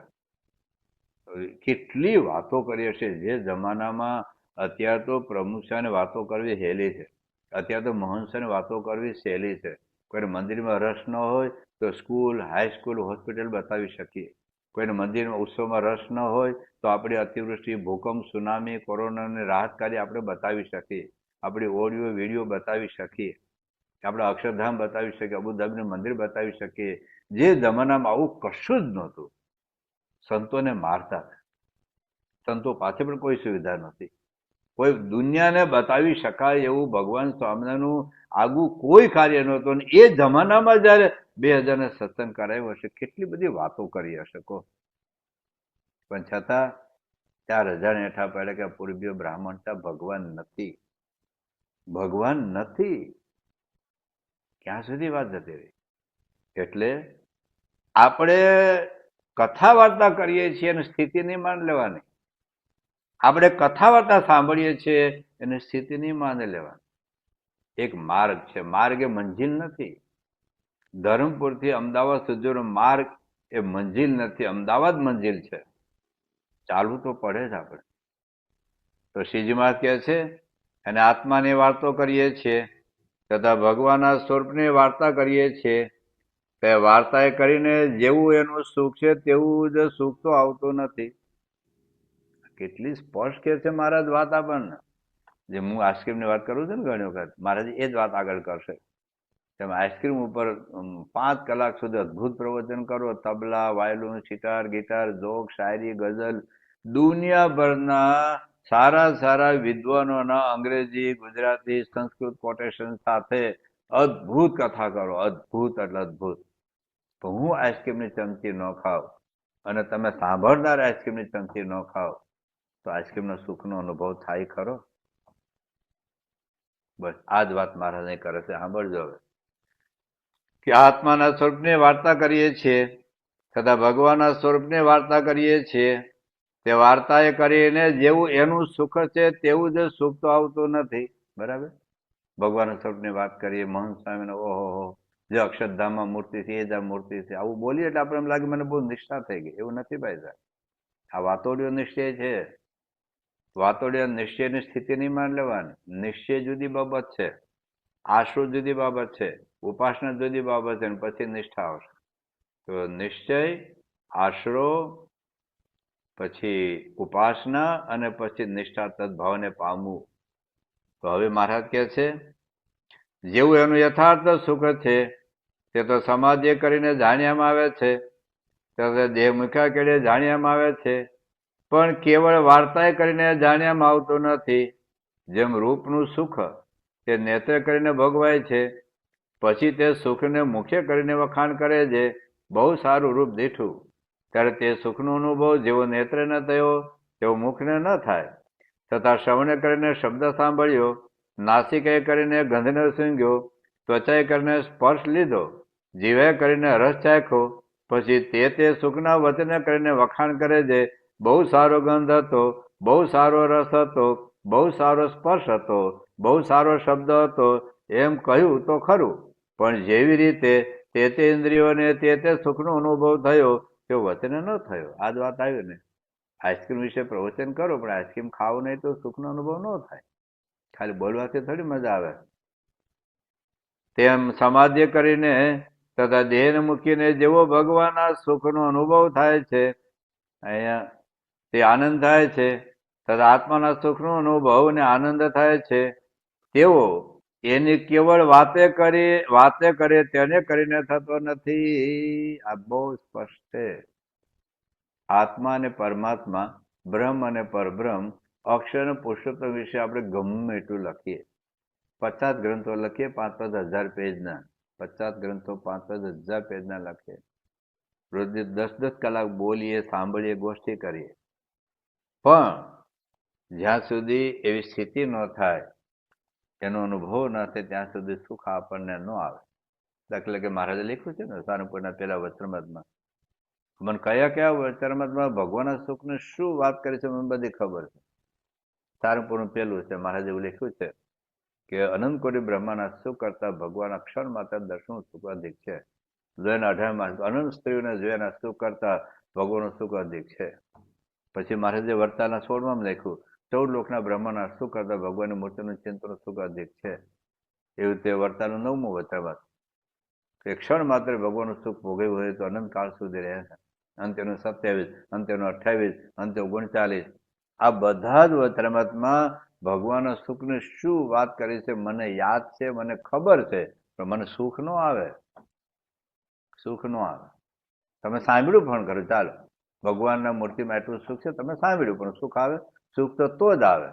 કેટલી વાતો કરીએ છીએ. જે જમાનામાં અત્યારે તો પ્રમુખની વાતો કરવી સહેલી છે, અત્યારે તો મહંસની વાતો કરવી સહેલી છે. કોઈને મંદિરમાં રસ ન હોય તો સ્કૂલ, હાઈસ્કૂલ, હોસ્પિટલ બતાવી શકીએ. કોઈને મંદિરમાં ઉત્સવમાં રસ ન હોય તો આપણી અતિવૃષ્ટિ, ભૂકંપ, સુનામી, કોરોનાની રાહતકારી આપણે બતાવી શકીએ. આપણી ઓડિયો વિડીયો બતાવી શકીએ. આપણે અક્ષરધામ બતાવી શકીએ, અબુધાબીનું મંદિર બતાવી શકીએ. જે જમાનામાં આવું કશું જ નહોતું. સંતોને મારતા, સંતો પાસે પણ કોઈ સુવિધા નથી. કોઈ દુનિયાને બતાવી શકાય એવું ભગવાન સ્વામિનારાયણનું આગું કોઈ કાર્ય નહોતું. એ જમાનામાં જયારે 2000 સત્સંગ કરાયો હશે, કેટલી બધી વાતો કરી હશે કહો. પણ છતાં 4000 હેઠા પડે કે પૂર્વીય બ્રાહ્મણતા ભગવાન નથી, ભગવાન નથી. ક્યાં સુધી વાત જતી રહી? એટલે આપણે કથા વાર્તા કરીએ છીએ અને સ્થિતિ નહીં માન લેવાની. આપણે કથા વાર્તા સાંભળીએ છીએ એને સ્થિતિ નહીં માને લેવાની. એક માર્ગ છે, માર્ગ એ મંજિલ નથી. ધરમપુરથી અમદાવાદ સુધીનો માર્ગ એ મંજિલ નથી, અમદાવાદ મંજિલ છે. ચાલવું તો પડે જ આપણે. તો શ્રીજી મહારાજ કહે છે અને આત્માની વાર્તો કરીએ છીએ તથા ભગવાનના સ્વરૂપની વાર્તા કરીએ છીએ. તે વાર્તા એ કરીને જેવું એનું સુખ છે તેવું જ સુખ તો આવતું નથી. કેટલી સ્પષ્ટ કે છે મહારાજ વાત આપણને. જે હું આઈસ્ક્રીમની વાત કરું છું ને ઘણી વખત, મહારાજ એ જ વાત આગળ કરશે. તમે આઈસ્ક્રીમ ઉપર 5 કલાક સુધી અદભુત પ્રવચન કરો, તબલા, વાયલુન, સિતાર, ગિટાર, જોક, શાયરી, ગઝલ, દુનિયાભરના સારા સારા વિદ્વાનોના અંગ્રેજી, ગુજરાતી, સંસ્કૃત કોટેશન સાથે અદભુત કથા કરો, અદભુત એટલે અદભુત. તો હું આઈસ્ક્રીમની ચમચી ન ખાવ અને તમે સાંભળનાર આઈસ્ક્રીમની ચમચી ન ખાવ તો આઈસ્ક્રીમનો સુખનો અનુભવ થાય ખરો? બસ આ જ વાત મહારાજ કરે છે. સાંભળજો હવે કે આત્માના સ્વરૂપની વાર્તા કરીએ છીએ તથા ભગવાનના સ્વરૂપની વાર્તા કરીએ છીએ. તે વાર્તા એ કરીને જેવું એનું સુખ છે તેવું જ સુખ તો આવતું નથી. બરાબર? ભગવાનના સ્વરૂપની વાત કરીએ, મહંત સ્વામીને ઓહો જે અક્ષરધામમાં મૂર્તિ છે એ જ આ મૂર્તિ છે, આવું બોલીએ એટલે આપણે એમ લાગે મને બહુ નિષ્ઠા થઈ ગઈ. એવું નથી ભાઈ સાહેબ. આ વાતોડિયો નિશ્ચય છે. વાતોડિયા નિશ્ચયની સ્થિતિ નહીં માન લેવાની. નિશ્ચય જુદી બાબત છે, આશરો જુદી બાબત છે, ઉપાસના જુદી બાબત છે, અને પછી નિષ્ઠા આવશે. તો નિશ્ચય, આશરો, પછી ઉપાસના અને પછી નિષ્ઠા તદભાવને પામવું. તો હવે મહારાજ કહે છે જેવું એનું યથાર્થ સુખ છે તે તો સમાધિ કરીને જાણ્યામાં આવે છે, તે દેહ મૂક્યા કેળે જાણ્યામાં આવે છે, પણ કેવળ વાર્તાએ કરીને જાણ્યામાં આવતું નથી. જેમ રૂપનું સુખ તે નેત્રે કરીને ભોગવાય છે, પછી તે સુખને મુખ્ય કરીને વખાણ કરે છે, બહુ સારું રૂપ દીઠું, ત્યારે તે સુખનો અનુભવ જેવો નેત્રે ન થયો તેવો મુખને ન થાય. તથા શ્રવણે કરીને શબ્દ સાંભળ્યો, નાસિકે કરીને ગંધને સૂંઘ્યો, ત્વચાએ કરીને સ્પર્શ લીધો, જીવે કરીને રસ ચાખ્યો, પછી તે સુખના વચને કરીને વખાણ કરે છે, બહુ સારો ગંધ હતો, બહુ સારો રસ હતો, બહુ સારો સ્પર્શ હતો, બહુ સારો શબ્દ હતો, એમ કહ્યું તો ખરું, પણ જેવી રીતે તે ઇન્દ્રિયોને તે સુખનો અનુભવ થયો તે વચને ન થયો. આ જ વાત આવી ને, આઈસ્ક્રીમ વિશે પ્રવચન કરો પણ આઈસ્ક્રીમ ખાવું નહીં તો સુખનો અનુભવ ન થાય. ખાલી બોલવાથી થોડી મજા આવે. તેમ સમાધિ કરીને તથા દેહને મૂકીને જેવો ભગવાનના સુખનો અનુભવ થાય છે, અહીંયા તે આનંદ થાય છે, તથા આત્માના સુખનો અનુભવ ને આનંદ થાય છે, તેવો એની કેવળ વાતે કરે તેને કરીને થતો નથી. આ બહુ સ્પષ્ટ છે. આત્મા અને પરમાત્મા, બ્રહ્મ અને પરબ્રહ્મ, અક્ષર અને પુરુષોત્તમ વિશે આપણે ગમે એટલું લખીએ, 50 ગ્રંથો લખીએ, 5,000 પેજના, 50 ગ્રંથો 5,000 પેજના લખીએ, રોજ 10 કલાક બોલીએ, સાંભળીએ, ગોષ્ઠી કરીએ, પણ જ્યાં સુધી એવી સ્થિતિ ન થાય, એનો અનુભવ ન થાય, ત્યાં સુધી સુખ આપણને ન આવે. દાખલા કે મહારાજે લખ્યું છે ને સારંગપુરના પેલા વચનામૃતમાં, મને કયા વચનામૃતમાં ભગવાનના સુખને શું વાત કરી છે મને બધી ખબર છે. સારંગપુરનું પેલું છે, મહારાજે એવું લખ્યું છે કે અનંત કોટી બ્રહ્માના સુખ કરતા ભગવાન અક્ષર માત્ર દર્શન સુખ અધિક છે. જોયાના 18માં અનંત સ્ત્રીઓને જોયાના સુખ કરતા ભગવાનનું સુખ અધિક છે. પછી મહારાજે વર્તાના 16માં લખ્યું 14 લોકના બ્રહ્માના સુખ કરતા ભગવાનની મૂર્તિનું ચિંતનનું સુખ અધિક છે. એવું તે વર્તાનું 9મું વચનામૃત, કે ક્ષણ માત્ર ભગવાનનું સુખ ભોગવ્યું હોય તો અનંત કાળ સુધી રહે. અંત્યનું 27, અંત્યનું 28, અંત્ય 39, આ બધા જ વચનામૃતમાં ભગવાનના સુખને શું વાત કરી છે મને યાદ છે, મને ખબર છે, પણ મને સુખ ન આવે. સુખ ન આવે. તમે સાંભળ્યું પણ ખરું, ચાલો ભગવાનના મૂર્તિમાં એટલું સુખ છે, તમે સાંભળ્યું, પણ સુખ આવે? સુખ તો જ આવે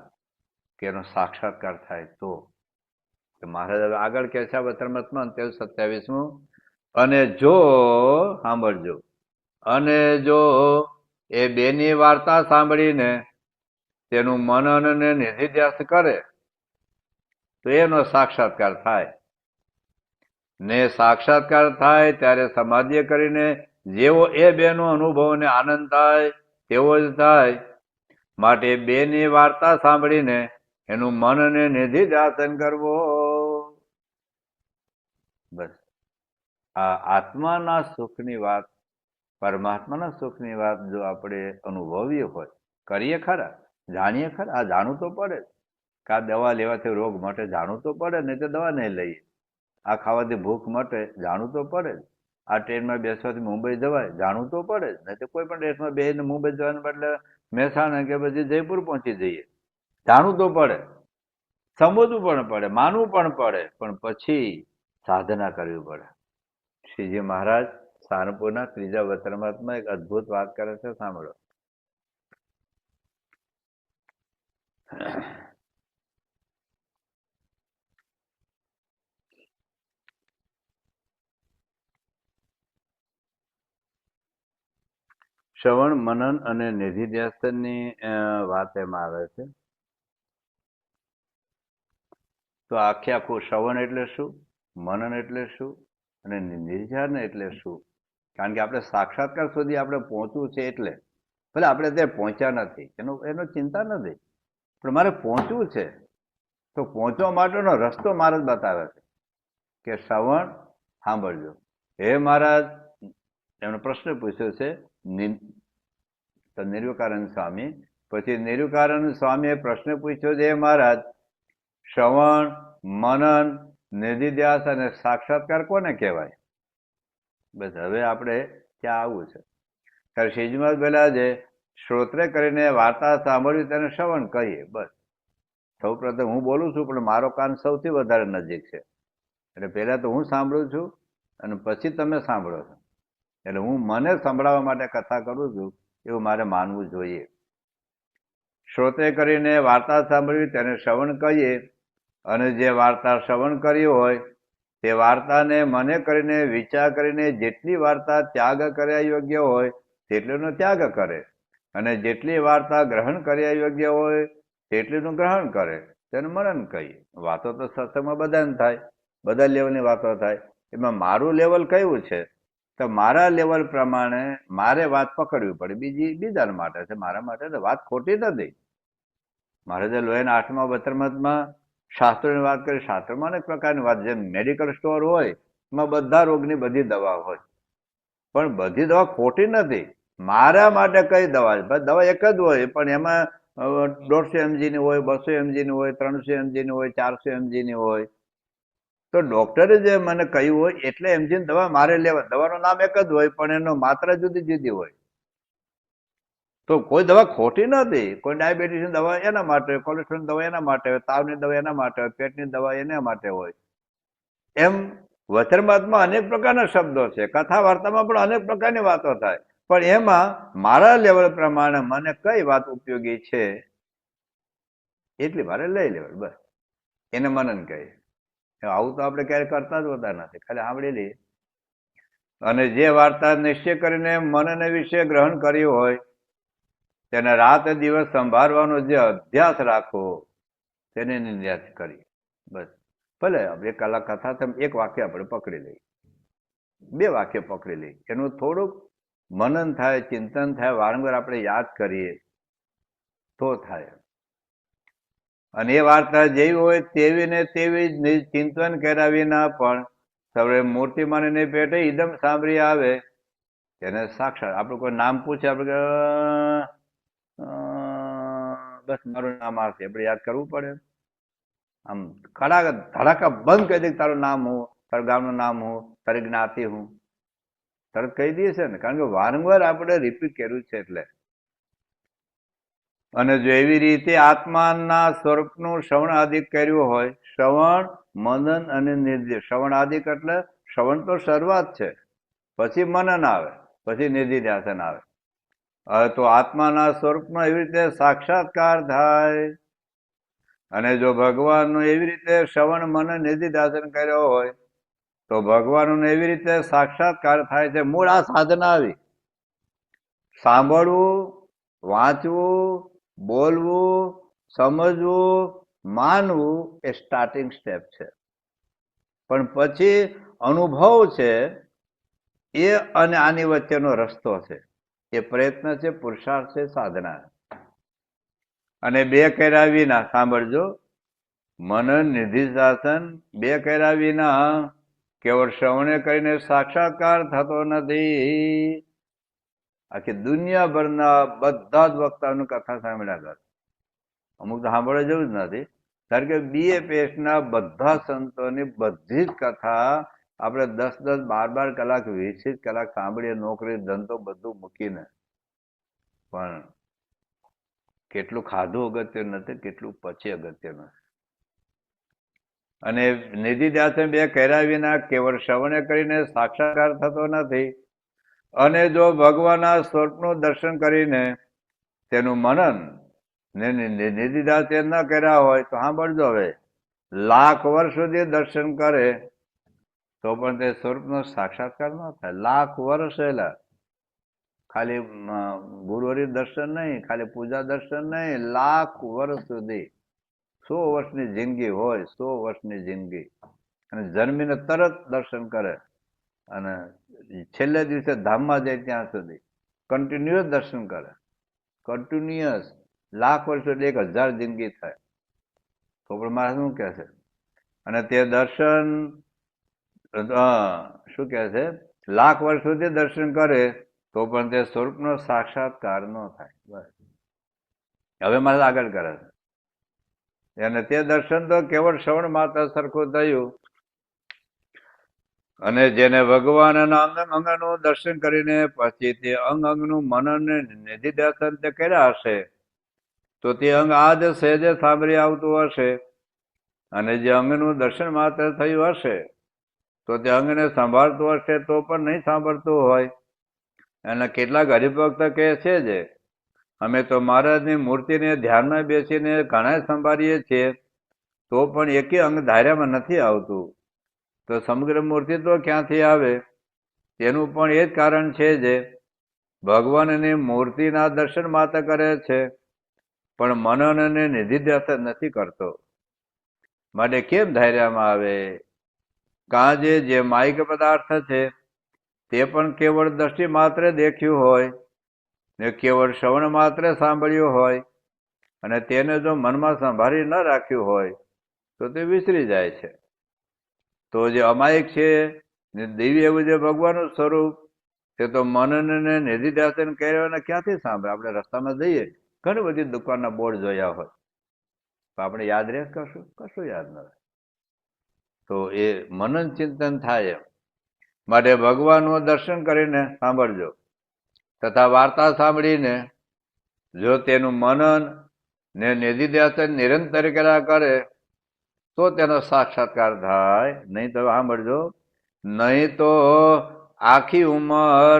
કે એનો સાક્ષાત્કાર થાય તો. મહારાજ હવે આગળ કે છે વચનામૃતમાં 27મું, અને જો સાંભળજો, અને જો એ બેની વાર્તા સાંભળીને તેનું મનન અને નિધિધ્યાસ કરે તો એનો સાક્ષાત્કાર થાય. ને સાક્ષાત્કાર થાય ત્યારે સમાધિ કરીને જેવો એ બેનો અનુભવ ને આનંદ થાય તેવો જ થાય. માટે બેની વાર્તા સાંભળીને એનું મન અને નિધિધ્યાસન કરવો. બસ આ આત્માના સુખની વાત, પરમાત્માના સુખની વાત જો આપણે અનુભવીએ હોય, કરીએ ખરા, જાણીએ ખરા, આ જાણવું તો પડે જ. કા દવા લેવાથી રોગ માટે જાણવું તો પડે, નહીં તો દવા નહીં લઈએ. આ ખાવાથી ભૂખ માટે જાણવું તો પડે જ. આ ટ્રેનમાં બેસવાથી મુંબઈ જવાય, જાણવું તો પડે જ. નહીં તો કોઈ પણ ટ્રેનમાં બેસીને મુંબઈ જવાને બદલે મહેસાણા કે પછી જયપુર પહોંચી જઈએ. જાણવું તો પડે, સમજવું પણ પડે, માનવું પણ પડે, પણ પછી સાધના કરવી પડે. શ્રીજી મહારાજ સારંગપુરના 3જા વચનામૃતમાં એક અદભુત વાત કરે છે, સાંભળો. શ્રવણ, મનન અને નિધિધ્યાસનની વાત એમાં આવે છે. તો આખું શ્રવણ એટલે શું, મનન એટલે શું, અને નિધિધ્યાસન એટલે શું? કારણ કે આપણે સાક્ષાત્કાર સુધી આપણે પહોંચવું છે, એટલે ભલે આપણે ત્યાં પહોંચ્યા નથી, એનો ચિંતા નથી, પણ મારે પહોંચવું છે. તો પહોંચવા માટેનો રસ્તો મહારાજ બતાવે છે કે શ્રવણ સાંભળજો. હે મહારાજ, એમનો પ્રશ્ન પૂછ્યો છે નિર્વિકાનંદ સ્વામી. પછી નિર્વિકાનંદ સ્વામીએ પ્રશ્ન પૂછ્યો છે, હે મહારાજ, શ્રવણ, મનન, નિધિધ્યાસ અને સાક્ષાત્કાર કોને કહેવાય? બસ હવે આપણે ત્યાં આવવું છે. ત્યારે શ્રીજીમાં પેલા છે શ્રોત્રે કરીને વાર્તા સાંભળવી તેને શ્રવણ કહીએ. બસ સૌ પ્રથમ હું બોલું છું, પણ મારો કાન સૌથી વધારે નજીક છે, એટલે પહેલા તો હું સાંભળું છું અને પછી તમે સાંભળો છો. એટલે હું મને સંભળાવવા માટે કથા કરું છું એવું મારે માનવું જોઈએ. શ્રોતે કરીને વાર્તા સાંભળવી તેને શ્રવણ કહીએ. અને જે વાર્તા શ્રવણ કરી હોય તે વાર્તાને મને કરીને વિચાર કરીને જેટલી વાર્તા ત્યાગ કર્યા યોગ્ય હોય તેટલીનો ત્યાગ કરે, અને જેટલી વાર્તા ગ્રહણ કર્યા યોગ્ય હોય તેટલીનું ગ્રહણ કરે, તેને મનન કહીએ. વાતો તો સત્સંગમાં બધાને થાય, બધા લેવલની વાતો થાય. એમાં મારું લેવલ કયું છે? તો મારા લેવલ પ્રમાણે મારે વાત પકડવી પડે. બીજા માટે છે, મારા માટે વાત ખોટી નથી. મારે જે લોહીના 8મા 72માં શાસ્ત્રોની વાત કરી, શાસ્ત્રમાં અનેક પ્રકારની વાત, જેમ મેડિકલ સ્ટોર હોય એમાં બધા રોગની બધી દવા હોય, પણ બધી દવા ખોટી નથી. મારા માટે કઈ દવા છે? દવા એક જ હોય, પણ એમાં 150 mg ની હોય, 200 mg ની હોય, 300 mg ની હોય, 400 mg ની હોય. તો ડોક્ટરે જે મને કહ્યું હોય એટલે mg ની દવા મારે લેવા. દવાનું નામ એક જ હોય, પણ એનો માત્રા જુદી જુદી હોય. તો કોઈ દવા ખોટી નથી. કોઈ ડાયાબિટીસની દવા એના માટે, કોલેસ્ટ્રોલની દવા એના માટે હોય, તાવની દવા એના માટે હોય, પેટની દવા એના માટે હોય. એમ વચનબાદમાં અનેક પ્રકારના શબ્દો છે, કથા વાર્તામાં પણ અનેક પ્રકારની વાતો થાય, પણ એમાં મારા લેવલ પ્રમાણે મને કઈ વાત ઉપયોગી છે એટલી મારે લઈ લેવલ, બસ એને મનન કહીએ. આવું તો આપણે ક્યારેય કરતા જ હોતા નથી, ખાલી સાંભળી લઈએ. અને જે વાર્તા નિશ્ચય કરીને મનન વિશે ગ્રહણ કર્યું હોય તેને રાત દિવસ સંભાળવાનો જે અભ્યાસ રાખવો તેને નિર્યાત કરી. બસ ભલે એક કલાક કથા, એક વાક્ય આપણે પકડી લઈએ, 2 વાક્ય પકડી લઈએ, એનું થોડુંક મનન થાય, ચિંતન થાય, વારંવાર આપણે યાદ કરીએ તો થાય. અને એ વાર્તા જેવી હોય તેવી ને તેવી ચિંતન કર્યા વિના પણ સૌએ મૂર્તિ માનીને પેટે ઇદમ સાંભળી આવે તેને સાક્ષાત. આપણું કોઈ નામ પૂછે, આપણે બસ મારું નામ આવશે, આપણે યાદ કરવું પડે. આમ ધડાકા બંધ કહી દે તારું નામ હું, તારું ગામનું નામ હું, તારી જ્ઞાતિ હું, તરત કહી દઈએ છે ને, કારણ કે વારંવાર આપણે રિપીટ કર્યું છે એટલે. અને જો એવી રીતે આત્માના સ્વરૂપનું શ્રવણ આદિક કર્યું હોય, શ્રવણ, મનન અને નિર્દેશ. શ્રવણ આદિક એટલે શ્રવણ તો શરૂઆત છે, પછી મનન આવે, પછી નિધિધ્યાસન આવે. તો આત્માના સ્વરૂપમાં એવી રીતે સાક્ષાત્કાર થાય. અને જો ભગવાનનું એવી રીતે શ્રવણ મનન નિધિધ્યાસન કર્યો હોય તો ભગવાનનું એવી રીતે સાક્ષાત્કાર થાય છે. મૂળ આ સાધના આવી, સાંભળવું, વાંચવું, બોલવું, સમજવું, માનવું એ સ્ટાર્ટિંગ સ્ટેપ છે, પણ પછી અનુભવ છે એ, અને આની વચ્ચેનો રસ્તો છે. એ પ્રયત્ન છે, પુરુષાર્થ છે, સાધના. અને 2 કર્યા વિના, સાંભળજો, મનન નિધિધ્યાસન 2 કર્યા વિના કેવળ શ્રવણે કરીને સાક્ષાત્કાર થતો નથી. આખી દુનિયાભરના બધા જ વક્તાઓની કથા સાંભળ્યા કરે, અમુક તો સાંભળવા જેવું જ નથી. કારણ કે BFS બધા સંતોની બધી જ કથા આપણે 10-10, 12-12 કલાક, 20 કલાક સાંભળીએ, નોકરી ધંધો બધું મૂકીને. પણ કેટલું ખાધું અગત્યનું નથી, કેટલું પછી અગત્યનું. અને નિધિધ્યાસન 2 કર્યા વિના કેવળ શ્રવણે કરીને સાક્ષાત્કાર થતો નથી. અને જો ભગવાનના સ્વરૂપનું દર્શન કરીને તેનું મનન નિધિધ્યાસન ન કર્યા હોય તો સાંભળજો, હવે લાખ વર્ષ સુધી દર્શન કરે તો પણ તે સ્વરૂપનો સાક્ષાત્કાર ન થાય. લાખ વર્ષ એટલે ખાલી ગુરુહરિ દર્શન નહીં, ખાલી પૂજા દર્શન નહીં, લાખ વર્ષ સુધી, 100 વર્ષની જિંદગી હોય, 100 વર્ષની જિંદગી, અને જન્મીને તરત દર્શન કરે અને છેલ્લે દિવસે ધામમાં જાય ત્યાં સુધી કન્ટિન્યુઅસ દર્શન કરે, કન્ટિન્યુઅસ, લાખ વર્ષ સુધી 1000 જિંદગી થાય તો પણ મારે શું કહે છે? અને તે દર્શન શું કહે છે? લાખ વર્ષ સુધી દર્શન કરે તો પણ તે સ્વરૂપનો સાક્ષાત્કાર ન થાય. બસ હવે મારે આગળ કરે છે. અને તે દર્શન તો કેવળ શ્રવણ માત્ર સરખું થયું. અને જેને ભગવાનના અંગ અંગનું દર્શન કરીને પછી તે અંગ અંગનું મનન નિધિધ્યાસન તે કર્યા હશે તો તે અંગ આજ સહેજે સાંભળી આવતું હશે. અને જે અંગનું દર્શન માત્ર થયું હશે તો તે અંગને સંભાળતું હશે તો પણ નહીં સાંભળતું હોય. અને કેટલાક હરિભક્ત કહે છે જે અમે તો મહારાજની મૂર્તિને ધ્યાનમાં બેસીને ઘણા સંભાળીએ છીએ, તો પણ એકે અંગ ધાર્યામાં નથી આવતું. તો સમગ્ર મૂર્તિ તો ક્યાંથી આવે? તેનું પણ એ જ કારણ છે જે ભગવાનની મૂર્તિના દર્શન માત્ર કરે છે, પણ મનન અને નિધિધ્યાસન નથી કરતો. માટે કેમ ધાર્યામાં આવે? કાં જે માયિક પદાર્થ છે તે પણ કેવળ દ્રષ્ટિ માત્ર દેખ્યું હોય ને કેવળ શ્રવણ માત્ર સાંભળ્યું હોય અને તેને જો મનમાં સંભાળી ન રાખ્યું હોય તો તે વિસરી જાય છે. તો જે અમાયિક છે ને દિવ્ય એવું જે ભગવાનનું સ્વરૂપ, તે તો મનનને નિધિધ્યાસન કર્યાને ક્યાંથી સાંભળે? આપણે રસ્તામાં જઈએ, ઘણી બધી દુકાનના બોર્ડ જોયા હોય, તો આપણે યાદ રહે? કશું યાદ ન રહે. તો એ મનન ચિંતન થાય. માટે ભગવાનનું દર્શન કરીને સાંભળજો, તથા વાર્તા સાંભળીને જો તેનું મનન ને નિધિધ્યાસન નિરંતર કર્યા કરે તો તેનો સાક્ષાત્કાર થાય. નહીં તો સાંભળજો, નહીં તો આખી ઉંમર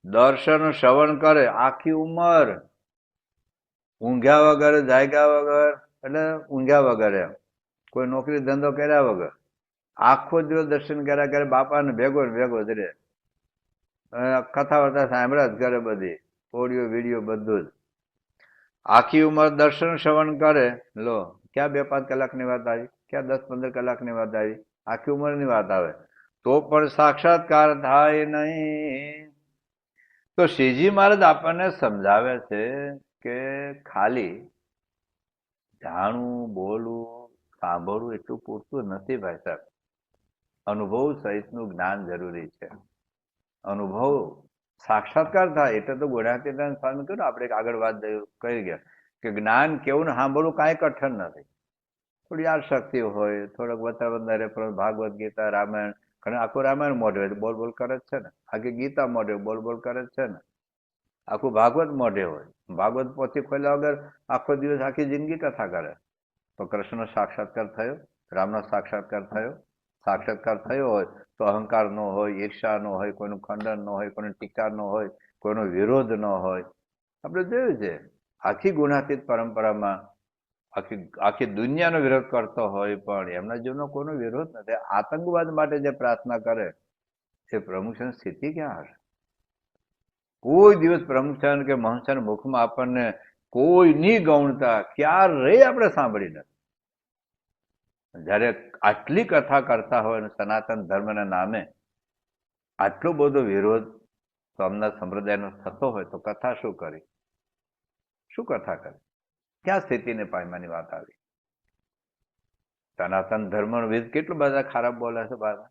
દર્શન શ્રવણ કરે, આખી ઉંમર ઊંઘ્યા વગર, જાગ્યા વગર, એટલે ઊંઘ્યા વગર, એમ કોઈ નોકરી ધંધો કર્યા વગર આખો દિવસ દર્શન કર્યા કરે, બાપાને ભેગો ને ભેગો જ રે, કથા વાર્તા સાંભળ્યા જ કરે, બધી ઓડિયો વિડીયો બધું જ. આખી ઉંમર દર્શન શ્રવણ કરે, લો ક્યાં 2-5 કલાકની વાત આવી, ક્યાં 10-15 કલાકની વાત આવી, આખી ઉંમરની વાત આવે તો પણ સાક્ષાત્કાર થાય નહીં. તો શ્રીજી મહારાજ આપણને સમજાવે છે કે ખાલી જાણવું, બોલવું, સાંભળવું એટલું પૂરતું નથી ભાઈ સાહેબ. અનુભવ સહિતનું જ્ઞાન જરૂરી છે. અનુભવ સાક્ષાત્કાર થાય એટલે તો ગુણાતીતાનંદ સ્વામી કહ્યું, આપણે આગળ વાત કહી ગયા કે જ્ઞાન કેવું ને સાંભળવું કાંઈ કઠણ નથી. થોડી યાદશક્તિ હોય, થોડોક વધારે પણ ભાગવત ગીતા, રામાયણ, ઘણા આખું રામાયણ મોઢે હોય બોલ બોલ કરે જ છે ને, આખી ગીતા મોઢે બોલ બોલ કરે જ છે ને, આખું ભાગવત મોઢે હોય, ભાગવત પોથી ખોલ્યા વગર આખો દિવસ આખી જિંદગી કથા કરે, તો કૃષ્ણનો સાક્ષાત્કાર થયો, રામનો સાક્ષાત્કાર થયો? સાક્ષાત્કાર થયો હોય તો અહંકાર ન હોય, ઈર્ષા ન હોય, કોઈનું ખંડન ન હોય, કોઈની ટીકા ન હોય, કોઈનો વિરોધ ન હોય. આપણે જોયું છે આખી ગુણાતીત પરંપરામાં આખી દુનિયાનો વિરોધ કરતો હોય પણ એમના જીવનનો કોઈનો વિરોધ નથી. આતંકવાદ માટે જે પ્રાર્થના કરે એ પ્રમુખની સ્થિતિ ક્યાં હશે? કોઈ દિવસ પ્રમુખ કે મહંસના મુખમાં આપણને કોઈની ગૌણતા ક્યારેય આપણે સાંભળી નથી. જયારે આટલી કથા કરતા હોય અને સનાતન ધર્મના નામે આટલો બધો વિરોધ સોમનાથ સંપ્રદાયનો થતો હોય તો કથા શું કરી? શું કથા કરી? ક્યાં સ્થિતિને પામવાની વાત આવી? સનાતન ધર્મનો વિધ કેટલું બધા ખરાબ બોલે છે બાબા.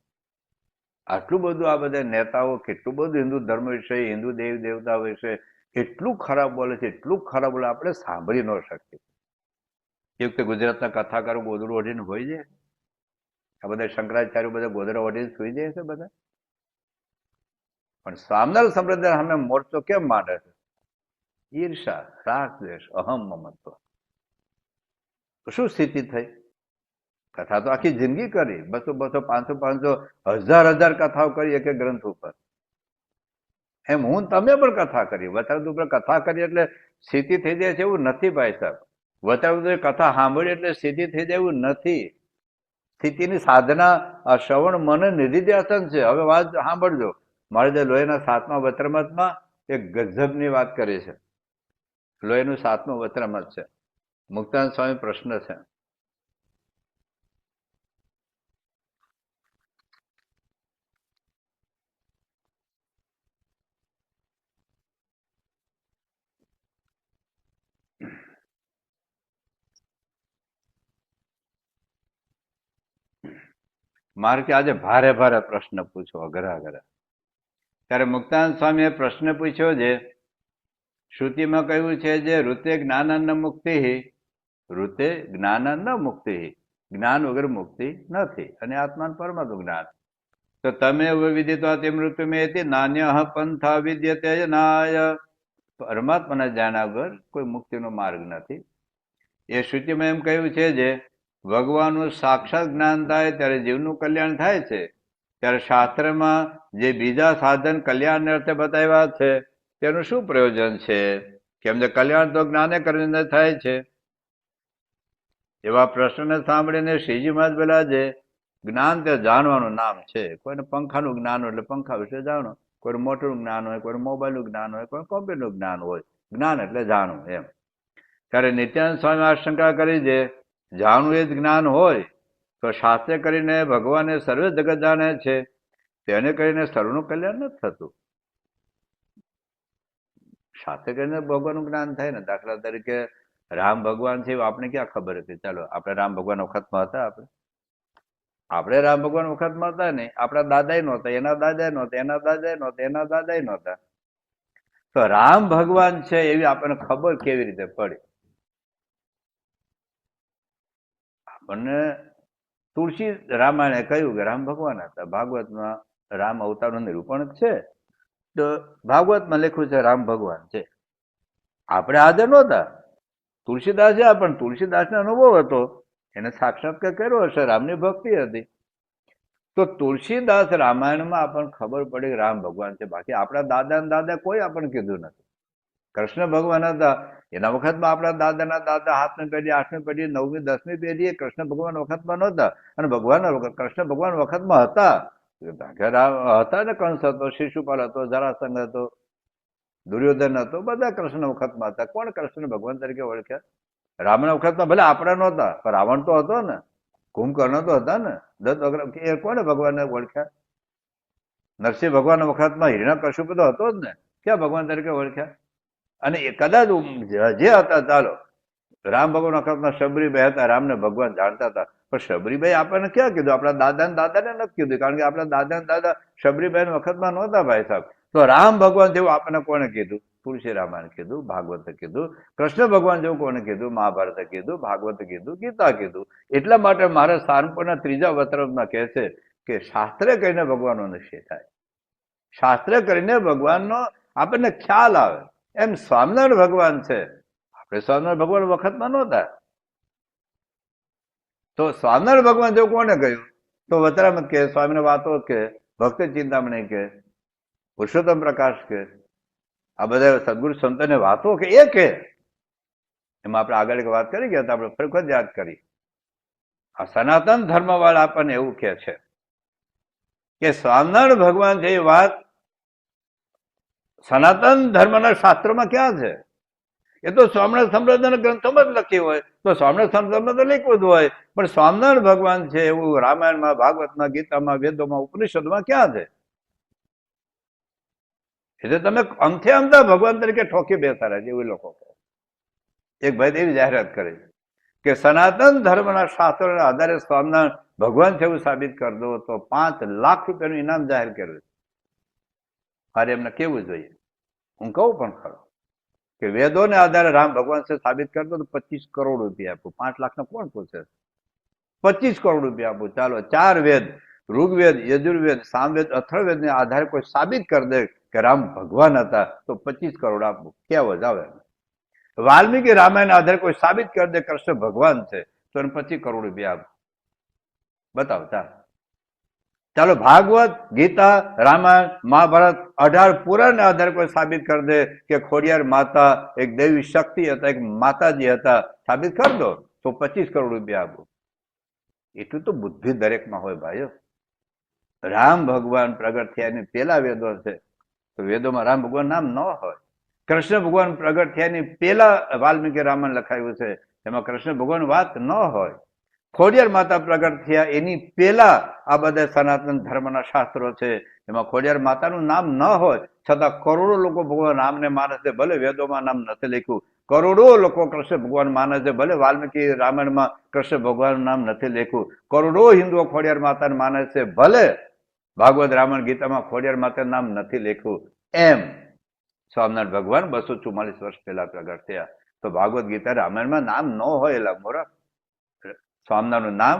આટલું બધું આ બધા નેતાઓ કેટલું બધું હિન્દુ ધર્મ વિશે, હિન્દુ દેવી દેવતા વિશે એટલું ખરાબ બોલે છે, એટલું ખરાબ બોલે, આપણે સાંભળી ન શકીએ. એ વખતે ગુજરાતના કથાકારો ગોદડું ઓઢીને હોય છે, આ બધા શંકરાચાર્ય બધા ગોદડા ઓઢીને સુઈ જાય છે બધા. પણ સ્વામિનારાયણ સંપ્રદાય સામે મોરચો કેમ માંડે છે? ઈર્ષા, રાગ, દ્વેષ, અહમ, મમત્વ. શું સ્થિતિ થઈ? કથા તો આખી જિંદગી કરી, 200, 500, 1000 કથાઓ કરી એક એક ગ્રંથ ઉપર. એમ હું તમે પણ કથા કરી, વચરામૃત ઉપર કથા કરી એટલે સ્થિતિ થઈ જાય છે એવું નથી ભાઈ સાહેબ. વચરામૃત કથા સાંભળી એટલે સ્થિતિ થઈ જાય એવું નથી. સ્થિતિની સાધના આ શ્રવણ મનન નિધિધ્યાસન છે. હવે વાત સાંભળજો, મારે જે લોહીના 7મા વચરામૃતમાં એક ગજબની વાત કરી છે. લોહીનું 7મું વચરામૃત છે. મુક્તાનંદ સ્વામી પ્રશ્ન છે. મારે કે આજે ભારે ભારે પ્રશ્ન પૂછો, અઘરા. ત્યારે મુક્તાનંદ સ્વામીએ પ્રશ્ન પૂછ્યો છે, શ્રુતિમાં કહ્યું છે જે ઋતે જ્ઞાનન મુક્તિ, ઋતે જ્ઞાનન મુક્તિ, જ્ઞાન વગર મુક્તિ નથી, અને આત્માન પરમાત્મા જ્ઞાન. તો તમે વિદિત્વા તે મૃત્યુમેતિ નાન્ય પંથા વિદ્યતે નાય, પરમાત્માના જાણ્યા વગર કોઈ મુક્તિનો માર્ગ નથી. એ શ્રુતિમાં એમ કહ્યું છે જે ભગવાનનું સાક્ષાત જ્ઞાન થાય ત્યારે જીવનું કલ્યાણ થાય છે. ત્યારે શાસ્ત્રમાં જે બીજા સાધન કલ્યાણને અર્થે બતાવ્યા છે તેનું શું પ્રયોજન છે? કેમ કે કલ્યાણ તો જ્ઞાને કરીને થાય છે. એવા પ્રશ્નને સાંભળીને શ્રીજી મહારાજ બોલા છે જ્ઞાન તે જાણવાનું નામ છે. કોઈને પંખાનું જ્ઞાન હોય એટલે પંખા વિશે જાણો, કોઈ મોટરનું જ્ઞાન હોય, કોઈ મોબાઈલનું જ્ઞાન હોય, કોઈ કોમ્પ્યુટરનું જ્ઞાન હોય. જ્ઞાન એટલે જાણવું એમ. ત્યારે નિત્યાનંદ સ્વામી આ શંકા કરી છે જાણવું એ જ જ્ઞાન હોય તો શાસ્ત્રે કરીને ભગવાને સર્વે જગત જાણે છે, તેને કરીને સર્વનું કલ્યાણ નથી થતું. શાસ્ત્રે કરીને ભગવાનનું જ્ઞાન થાય ને. દાખલા તરીકે રામ ભગવાન છે એવું આપણે ક્યાં ખબર હતી? ચાલો આપણે રામ ભગવાન વખતમાં હતા. આપણે રામ ભગવાન વખતમાં હતા નહીં, આપણા દાદા નહોતા, એના દાદા નહોતા, એના દાદા નહોતા, એના દાદા નહોતા. તો રામ ભગવાન છે એવી આપણને ખબર કેવી રીતે પડી? આપણને તુલસી રામાયણે કહ્યું કે રામ ભગવાન હતા. ભાગવતમાં રામ અવતારનું નિરૂપણ છે, તો ભાગવતમાં લખ્યું છે રામ ભગવાન છે. આપણે હાજર નહોતા, તુલસીદાસ છે, પણ તુલસીદાસનો અનુભવ હતો, એને સાક્ષાત્કાર કર્યો હશે, રામની ભક્તિ હતી. તો તુલસીદાસ રામાયણમાં આપણને ખબર પડી કે રામ ભગવાન છે. બાકી આપણા દાદા ને દાદા કોઈ આપણને કીધું નથી. કૃષ્ણ ભગવાન હતા એના વખતમાં આપણા દાદાના દાદા 7મી પેઢી, 8મી પેઢી, 9મી, 10મી પેઢી એ કૃષ્ણ ભગવાન વખતમાં નહોતા. અને કૃષ્ણ ભગવાન વખતમાં હતા હતા ને. કંસ હતો, શિશુપાલ હતો, જરાસંઘ હતો, દુર્યોધન હતો, બધા કૃષ્ણ વખતમાં હતા. કોણ કૃષ્ણ ભગવાન તરીકે ઓળખ્યા? રામના વખતમાં ભલે આપણે નહોતા, પણ રાવણ તો હતો ને, કુંભકર્ણ તો હતા ને, એ કોને ભગવાનને ઓળખ્યા? નરસિંહ ભગવાન વખતમાં હિરણ્યકશ્યપ તો હતો જ ને, ક્યાં ભગવાન તરીકે ઓળખ્યા? અને એ કદાચ જે હતા, ચાલો રામ ભગવાન વખતમાં શબરીભાઈ હતા, રામને ભગવાન જાણતા હતા, પણ શબરીભાઈ આપણને ક્યાં કીધું? આપણા દાદા ને દાદાને નથી કીધું, કારણ કે આપણા દાદા ને દાદા શબરીભાઈ વખતમાં નહોતા ભાઈ સાહેબ. તો રામ ભગવાન જેવું આપણને કોને કીધું? તુલસી રામાયણ કીધું, ભાગવત કીધું. કૃષ્ણ ભગવાન જેવું કોને કીધું? મહાભારત કીધું, ભાગવત કીધું, ગીતા કીધું. એટલા માટે મારે સારંગપુરના 3જા વતનમાં કહે છે કે શાસ્ત્રે કરીને ભગવાનનો નિશ્ચય થાય. શાસ્ત્રે કરીને ભગવાનનો આપણને ખ્યાલ આવે. એમ સ્વામિનારાયણ ભગવાન છે, આપણે સ્વામિનારાયણ ભગવાન વખતમાં નહોતા. તો સ્વામિનારાયણ ભગવાન જેવું કોને કહ્યું? તો વતરામત કે, સ્વામીને વાતો કે, ભક્તિ ચિંતામણી કે, પુરુષોત્તમ પ્રકાશ કે, આ બધા સદગુરુ સંતોને વાતો કે એ કે. એમાં આપણે આગળ એક વાત કરી ગયા હતા, આપણે ફરી વખત યાદ કરી. આ સનાતન ધર્મ વાળા આપણને એવું કે છે કે સ્વામિનારાયણ ભગવાન છે એ વાત સનાતન ધર્મના શાસ્ત્રોમાં ક્યાં છે? એ તો સ્વામિનારાયણ સંપ્રદાયના ગ્રંથોમાં જ લખી હોય, તો સ્વામિનારાયણ સંપ્રદાયમાં તો લખ્યું જ હોય, પણ સ્વામિનારાયણ ભગવાન છે એવું રામાયણમાં, ભાગવતમાં, ગીતામાં, વેદોમાં, ઉપનિષદોમાં ક્યાં છે? એટલે તમે અમથે અમથા ભગવાન તરીકે ઠોકી બેસાડ્યા છે એવું લોકો કહે. એક ભાઈ એવી જાહેરાત કરે કે સનાતન ધર્મના શાસ્ત્રોના આધારે સ્વામિનારાયણ ભગવાન છે એવું સાબિત કરી દો તો 5 લાખ રૂપિયાનું ઇનામ જાહેર કર્યું. મારે એમને કેવું જોઈએ? હું કહું પણ ખરો કે વેદોને આધારે રામ ભગવાન છે સાબિત કરી દો તો 25 કરોડ રૂપિયા આપું. 5 લાખને કોણ પૂછે? 25 કરોડ રૂપિયા આપું. ચાલો 4 વેદ, ઋગ્વેદ, યજુર્વેદ, સામવેદ, અથર્વવેદને આધારે કોઈ સાબિત કરી દે કે રામ ભગવાન હતા તો 25 કરોડ આપવું. કેવો જ આવે. વાલ્મીકી રામાયણ આધારે કોઈ સાબિત કરી દે કૃષ્ણ ભગવાન છે તો એને 25 કરોડ રૂપિયા આપવું. બતાવો. ચાલો ભાગવત, ગીતા, રામાયણ, મહાભારત 18 પુરાણને આધારે કોઈ સાબિત કરી દે કે ખોડિયાર માતા એક દેવી શક્તિ હતા, એક માતાજી હતા, સાબિત કરી દો તો 25 કરોડ રૂપિયા આપવું. એટલું તો બુદ્ધિ દરેકમાં હોય ભાઈઓ. રામ ભગવાન પ્રગટ થયાની પેલા વેદો છે તો વેદોમાં રામ ભગવાન નામ ન હોય. કૃષ્ણ ભગવાન પ્રગટ થયાની પેલા વાલ્મીકી રામાયણ લખાયું છે, એમાં કૃષ્ણ ભગવાન વાત ન હોય. ખોડિયાર માતા પ્રગટ થયા એની પેલા આ બધા સનાતન ધર્મના શાસ્ત્રો છે, એમાં ખોડિયાર માતાનું નામ ન હોય, છતાં કરોડો લોકો ભગવાન રામને માને છે, ભલે વેદોમાં નામ નથી લખ્યું. કરોડો લોકો કૃષ્ણ ભગવાન માને છે, ભલે વાલ્મીકી રામાયણમાં કૃષ્ણ ભગવાનનું નામ નથી લખ્યું. કરોડો હિન્દુઓ ખોડિયાર માતાને માને છે, ભલે ભાગવત, રામાયણ, ગીતામાં ખોડિયાર માતાનું નામ નથી લખ્યું. એમ સ્વામિનારાયણ ભગવાન 244 વર્ષ પહેલા પ્રગટ થયા તો ભાગવત, ગીતા, રામાયણમાં નામ ન હોય. એલા મોરા, સ્વામિનારાયણનું નામ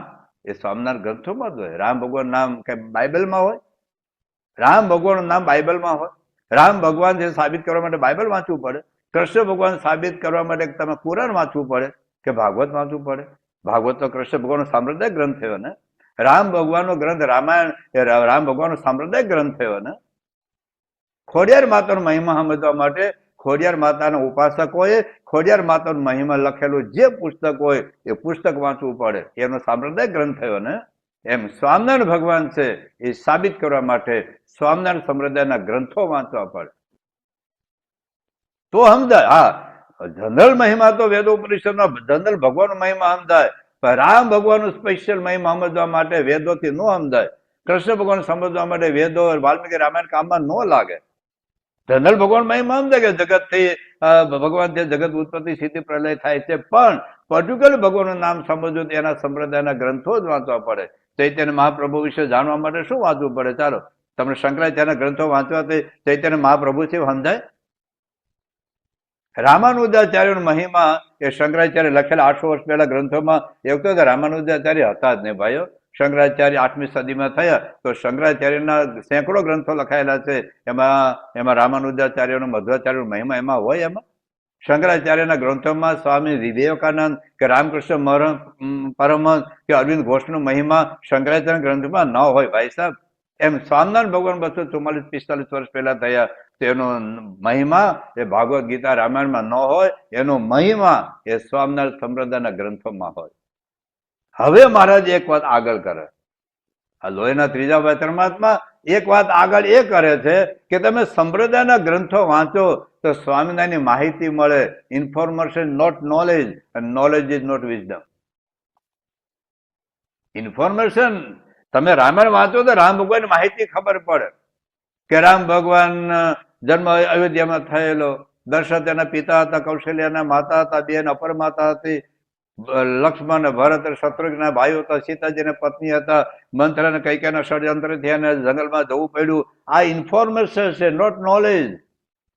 એ સ્વામિનારાયણ ગ્રંથોમાં જ હોય. રામ ભગવાન નામ કઈ બાઇબલમાં હોય? રામ ભગવાનનું નામ બાઇબલમાં હોય? રામ ભગવાન જે સાબિત કરવા માટે બાઇબલ વાંચવું પડે? કૃષ્ણ ભગવાન સાબિત કરવા માટે તમે કુરાન વાંચવું પડે કે ભાગવત વાંચવું પડે? ભાગવત તો કૃષ્ણ ભગવાનનો સાંપ્રદાયિક ગ્રંથ થયો ને. રામ ભગવાનનો ગ્રંથ રામાયણ એ રામ ભગવાનનો સાંપ્રદાયિક ગ્રંથ થયો ને. ખોડિયાર માતાનો મહિમા સમજવા માટે ખોડિયાર માતાના ઉપાસકોએ ખોડિયાર માતાનો મહિમા લખેલું જે પુસ્તક હોય એ પુસ્તક વાંચવું પડે. એનો સાંપ્રદાયિક ગ્રંથ થયો ને. એમ સ્વામિનારાયણ ભગવાન છે એ સાબિત કરવા માટે સ્વામિનારાયણ સંપ્રદાયના ગ્રંથો વાંચવા પડે તો સમજાય. હા, જનરલ મહિમા તો વેદો ઉપનિષદનો જનરલ ભગવાનનો મહિમા સમજાય, પણ રામ ભગવાનનો સ્પેશિયલ મહિમા સમજવા માટે વેદોથી ન સમજાય. કૃષ્ણ ભગવાન સમજવા માટે વેદો વાલ્મીકી રામાયણ કામમાં ન લાગે. જનરલ ભગવાન મહિમા સમજે કે જગતથી ભગવાન જે જગત ઉત્પત્તિ સ્થિતિ પ્રલય થાય છે, પણ પર્ટિક્યુલર ભગવાનનું નામ સમજવું એના સંપ્રદાયના ગ્રંથો જ વાંચવા પડે. ચૈતન્ય મહાપ્રભુ વિશે જાણવા માટે શું વાંચવું પડે? ચાલો, તમને શંકરાચાર્યના ગ્રંથો વાંચવાથી ચૈતન્ય મહાપ્રભુ છે સમજાય? રામાનુજાચાર્યનો મહિમા એ શંકરાચાર્ય લખેલા 800 વર્ષ પહેલા ગ્રંથોમાં એવું તો રામાનુજાચાર્ય હતા જ નહીં ભાઈઓ. શંકરાચાર્ય 8મી સદીમાં થયા તો શંકરાચાર્યના સેંકડો ગ્રંથો લખાયેલા છે. એમાં રામાનુજાચાર્યનો મધ્વાચાર્યનો મહિમા એમાં હોય. એમાં શંકરાચાર્યના ગ્રંથોમાં સ્વામી વિવેકાનંદ કે રામકૃષ્ણ પરમહંસ કે અરવિંદ ઘોષનો મહિમા શંકરાચાર્ય ગ્રંથમાં ન હોય ભાઈ સાહેબ. એમ સ્વામિનારાયણ ભગવાન 244-45 વર્ષ પહેલા થયા, તેનો મહિમા એ ભાગવત ગીતા રામાયણમાં ન હોય, એનો મહિમા એ સ્વામિનારાયણ સંપ્રદાયના ગ્રંથોમાં હોય. હવે મહારાજ એક વાત આગળ કરે, આ લોહીના ત્રીજા વચનામૃતમાં એક વાત આગળ એ કરે છે કે તમે સંપ્રદાયના ગ્રંથો વાંચો તો સ્વામિનારાયણની માહિતી મળે. ઇન્ફોર્મેશન નોટ નોલેજ, અને knowledge is not wisdom. Information, તમે રામાયણ વાંચો તો રામ ભગવાનની માહિતી ખબર પડે કે રામ ભગવાન જન્મ અયોધ્યામાં થયેલો, દશરથ એના પિતા હતા, કૌશલ્યાના માતા હતા, બેન અપર માતા હતી, લક્ષ્મણ ભરત શત્રુઘ્નના ભાઈઓ હતા, સીતાજીના પત્ની હતા, મંથરાને કૈકેયીના ષડયંત્રથી એને જંગલમાં જવું પડ્યું. આ ઇન્ફોર્મેશન છે, નોટ નોલેજ.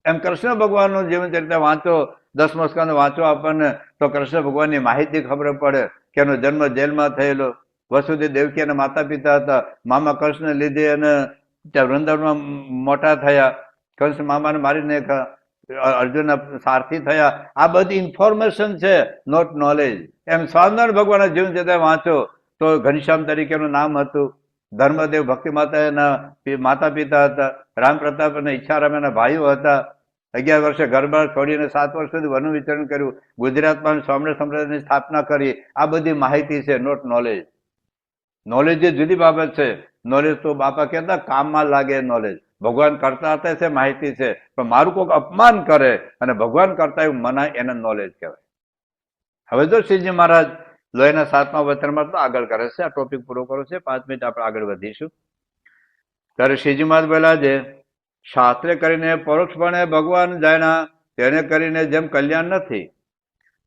એમ કૃષ્ણ ભગવાનનું જીવન ચરિત્ર વાંચો, 10મો સ્કંદ વાંચો આપણને તો કૃષ્ણ ભગવાનની માહિતી ખબર પડે કે એનો જન્મ જેલમાં થયેલો, વસુદેવ દેવકી એના માતા પિતા હતા, મામા કૃષ્ણ લીધે અને ત્યાં વૃંદાવનમાં મોટા થયા, કૃષ્ણ મામાને મારી નાખ્યા, અર્જુનના સારથી થયા. આ બધી ઇન્ફોર્મેશન છે, નોટ નોલેજ. એમ સ્વામિનારાયણ ભગવાનના જીવન ચરિત્ર વાંચો તો ઘનશ્યામ તરીકેનું નામ હતું, ધર્મદેવ ભક્તિ માતા એના માતા પિતા હતા, રામ પ્રતાપ અને ઈચ્છારામ એના ભાઈઓ હતા, 11 વર્ષે ઘરબાર છોડીને 7 વર્ષ સુધી વન વિચરણ કર્યું, ગુજરાતમાં સ્વામિનારાયણ સંપ્રદાયની સ્થાપના કરી. આ બધી માહિતી છે, નોટ નોલેજ. નોલેજ એ જુદી બાબત છે. નોલેજ તો બાપા કહેતા કામમાં લાગે. નોલેજ ભગવાન કરતા હતા છે, માહિતી છે, પણ મારું કોઈક અપમાન કરે અને ભગવાન કરતા એવું મનાય, એને નોલેજ કહેવાય. હવે જો શ્રીજી મહારાજ લોહીના 7મા વચનમાં તો આગળ કરે છે. આ ટોપિક પૂરો કરો છે, 5 મિનિટ આપણે આગળ વધીશું. ત્યારે શ્રીજી મહારાજ બોલ્યા છે, શાસ્ત્રે કરીને પરોક્ષપણે ભગવાન જાણ્યા, તેને કરીને જેમ કલ્યાણ નથી,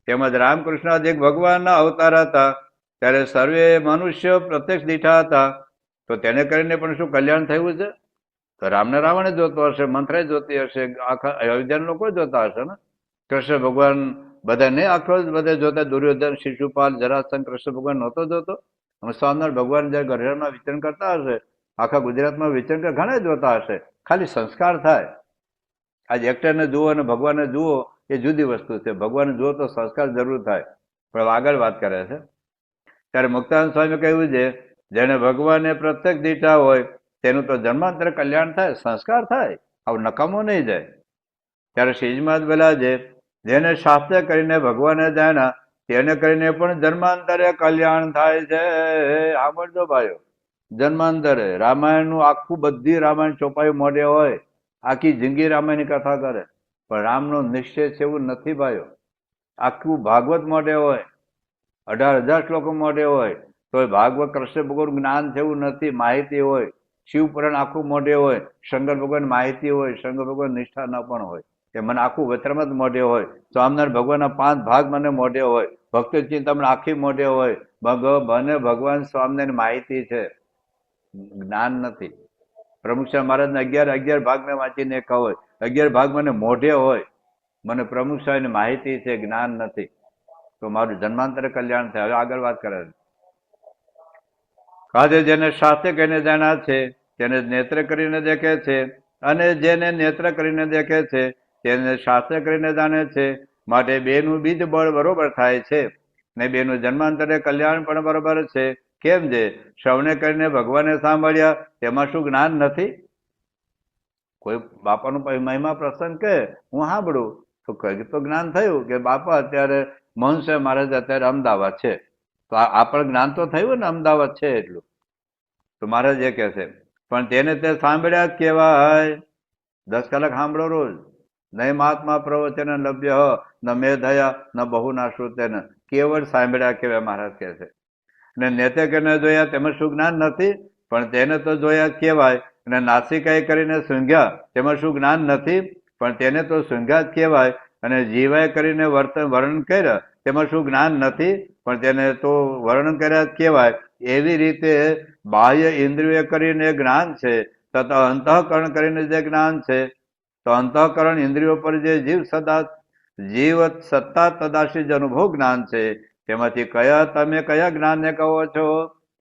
તેમજ રામકૃષ્ણ એક ભગવાનના અવતાર હતા, ત્યારે સર્વે મનુષ્ય પ્રત્યક્ષ દીઠા હતા, તો તેને કરીને પણ શું કલ્યાણ થયું છે? તો રામને રાવણે જોતો હશે, મંથરાય જોતી હશે, આખા અયોધ્યાના લોકો જોતા હશે ને. કૃષ્ણ ભગવાન બધા ને આખો બધા જોતા, દુર્યોધન, શિશુપાલ, જરાસંઘ, કૃષ્ણ ભગવાન નહોતો જોતો. અને સ્વામિનારાયણ ભગવાન જયારે ગઢડામાં વિચરણ કરતા હશે, આખા ગુજરાતમાં વિચરણ ઘણા જોતા હશે. ખાલી સંસ્કાર થાય. આજ એક્ટરને જુઓ અને ભગવાનને જુઓ એ જુદી વસ્તુ છે. ભગવાનને જુઓ તો સંસ્કાર જરૂર થાય. પણ આગળ વાત કરે છે ત્યારે મુક્તાનંદ સ્વામી કહ્યું છે, જેને ભગવાનને પ્રત્યક્ષ દીઠા હોય તેનું તો જન્માંતરે કલ્યાણ થાય, સંસ્કાર થાય, આવું નકામો નહીં જાય. ત્યારે શ્રીજીમાં બોલ્યા છે, જેને શાસ્ત્ર કરીને ભગવાને જાણ્યા, તેને કરીને પણ જન્માંતરે કલ્યાણ થાય છે. સાંભળજો ભાઈઓ, જન્માંતરે રામાયણનું આખું બધી રામાયણ ચોપાયું મોઢે હોય, આખી જિંદગી રામાયણની કથા કરે, પણ રામનો નિશ્ચય છે એવું નથી ભાઈઓ. આખું ભાગવત મોઢે હોય, 18,000 શ્લોકો મોઢે હોય, તો ભાગવત કૃષ્ણ ભગવાન જ્ઞાન છે એવું નથી, માહિતી હોય. શિવપુરાણ આખું મોઢે હોય, શંકર ભગવાન માહિતી હોય, શંકર ભગવાન નિષ્ઠા ન પણ હોય. કે મને આખું વચરામૃત મોઢે હોય, સ્વામિનારાયણ ભગવાનના 5 ભાગ મને મોઢે હોય, ભક્તિ ચિંતામણ આખી મોઢે હોય. મને ભગવાન સ્વામિનારાયણ માહિતી છે, જ્ઞાન નથી. પ્રમુખ મહારાજને 11 ભાગ મેં વાંચીને કહા હોય, 11 ભાગ મને મોઢે હોય, મને પ્રમુખ સાહેબની માહિતી છે, જ્ઞાન નથી, તો મારું જન્માંતરે કલ્યાણ થાય. હવે આગળ વાત કરે છે, કાજે જેને શાસ્ત્ર કહીને જાણ્યા છે, તેને નેત્ર કરીને દેખે છે, અને જેને નેત્ર કરીને દેખે છે તેને શાસ્ત્ર કરીને જાણે છે. માટે બેનું બીજ બળ બરોબર થાય છે ને બેનું જન્માંતરે કલ્યાણ પણ બરોબર છે. કેમ છે? શ્રવણે કરીને ભગવાને સાંભળ્યા, તેમાં શું જ્ઞાન નથી? કોઈ બાપાનું મહિમા પ્રસંગ કે હું સાંભળું તો કંઈક તો જ્ઞાન થયું કે બાપા અત્યારે મહંસ મહારાજ અત્યારે અમદાવાદ છે, તો આ પણ જ્ઞાન તો થયું ને અમદાવાદ છે એટલું. તો મહારાજ એ કહે છે પણ તેને તે સાંભળ્યા જ કહેવાય. 10 કલાક સાંભળો રોજ. નહીં મહાત્મા પ્રવચન લભ્ય ન મેધયા ન બહુ ના શ્રુતેન. કેવળ સાંભળ્યા કહેવાય મહારાજ કહે છે. અને નેતે કે ન જોયા તેમાં શું જ્ઞાન નથી, પણ તેને તો જોયા જ કહેવાય. અને નાસિકાએ કરીને સૂંઘ્યા તેમાં શું જ્ઞાન નથી, પણ તેને તો સૂંઘ્યા જ કહેવાય. અને જીવાએ કરીને વર્ણન કર્યા તેમાં શું જ્ઞાન નથી, પણ તેને તો વર્ણન કર્યા જ કહેવાય. એવી રીતે બાહ્ય ઇન્દ્રિય કરીને જ્ઞાન છે, તથા અંતઃકરણ કરીને જે જ્ઞાન છે, તો અંતઃકરણ ઇન્દ્રિયો પર જે જીવ સત્તા તદાશી જ અનુભવ જ્ઞાન છે, તેમાંથી તમે કયા જ્ઞાનને કહો છો?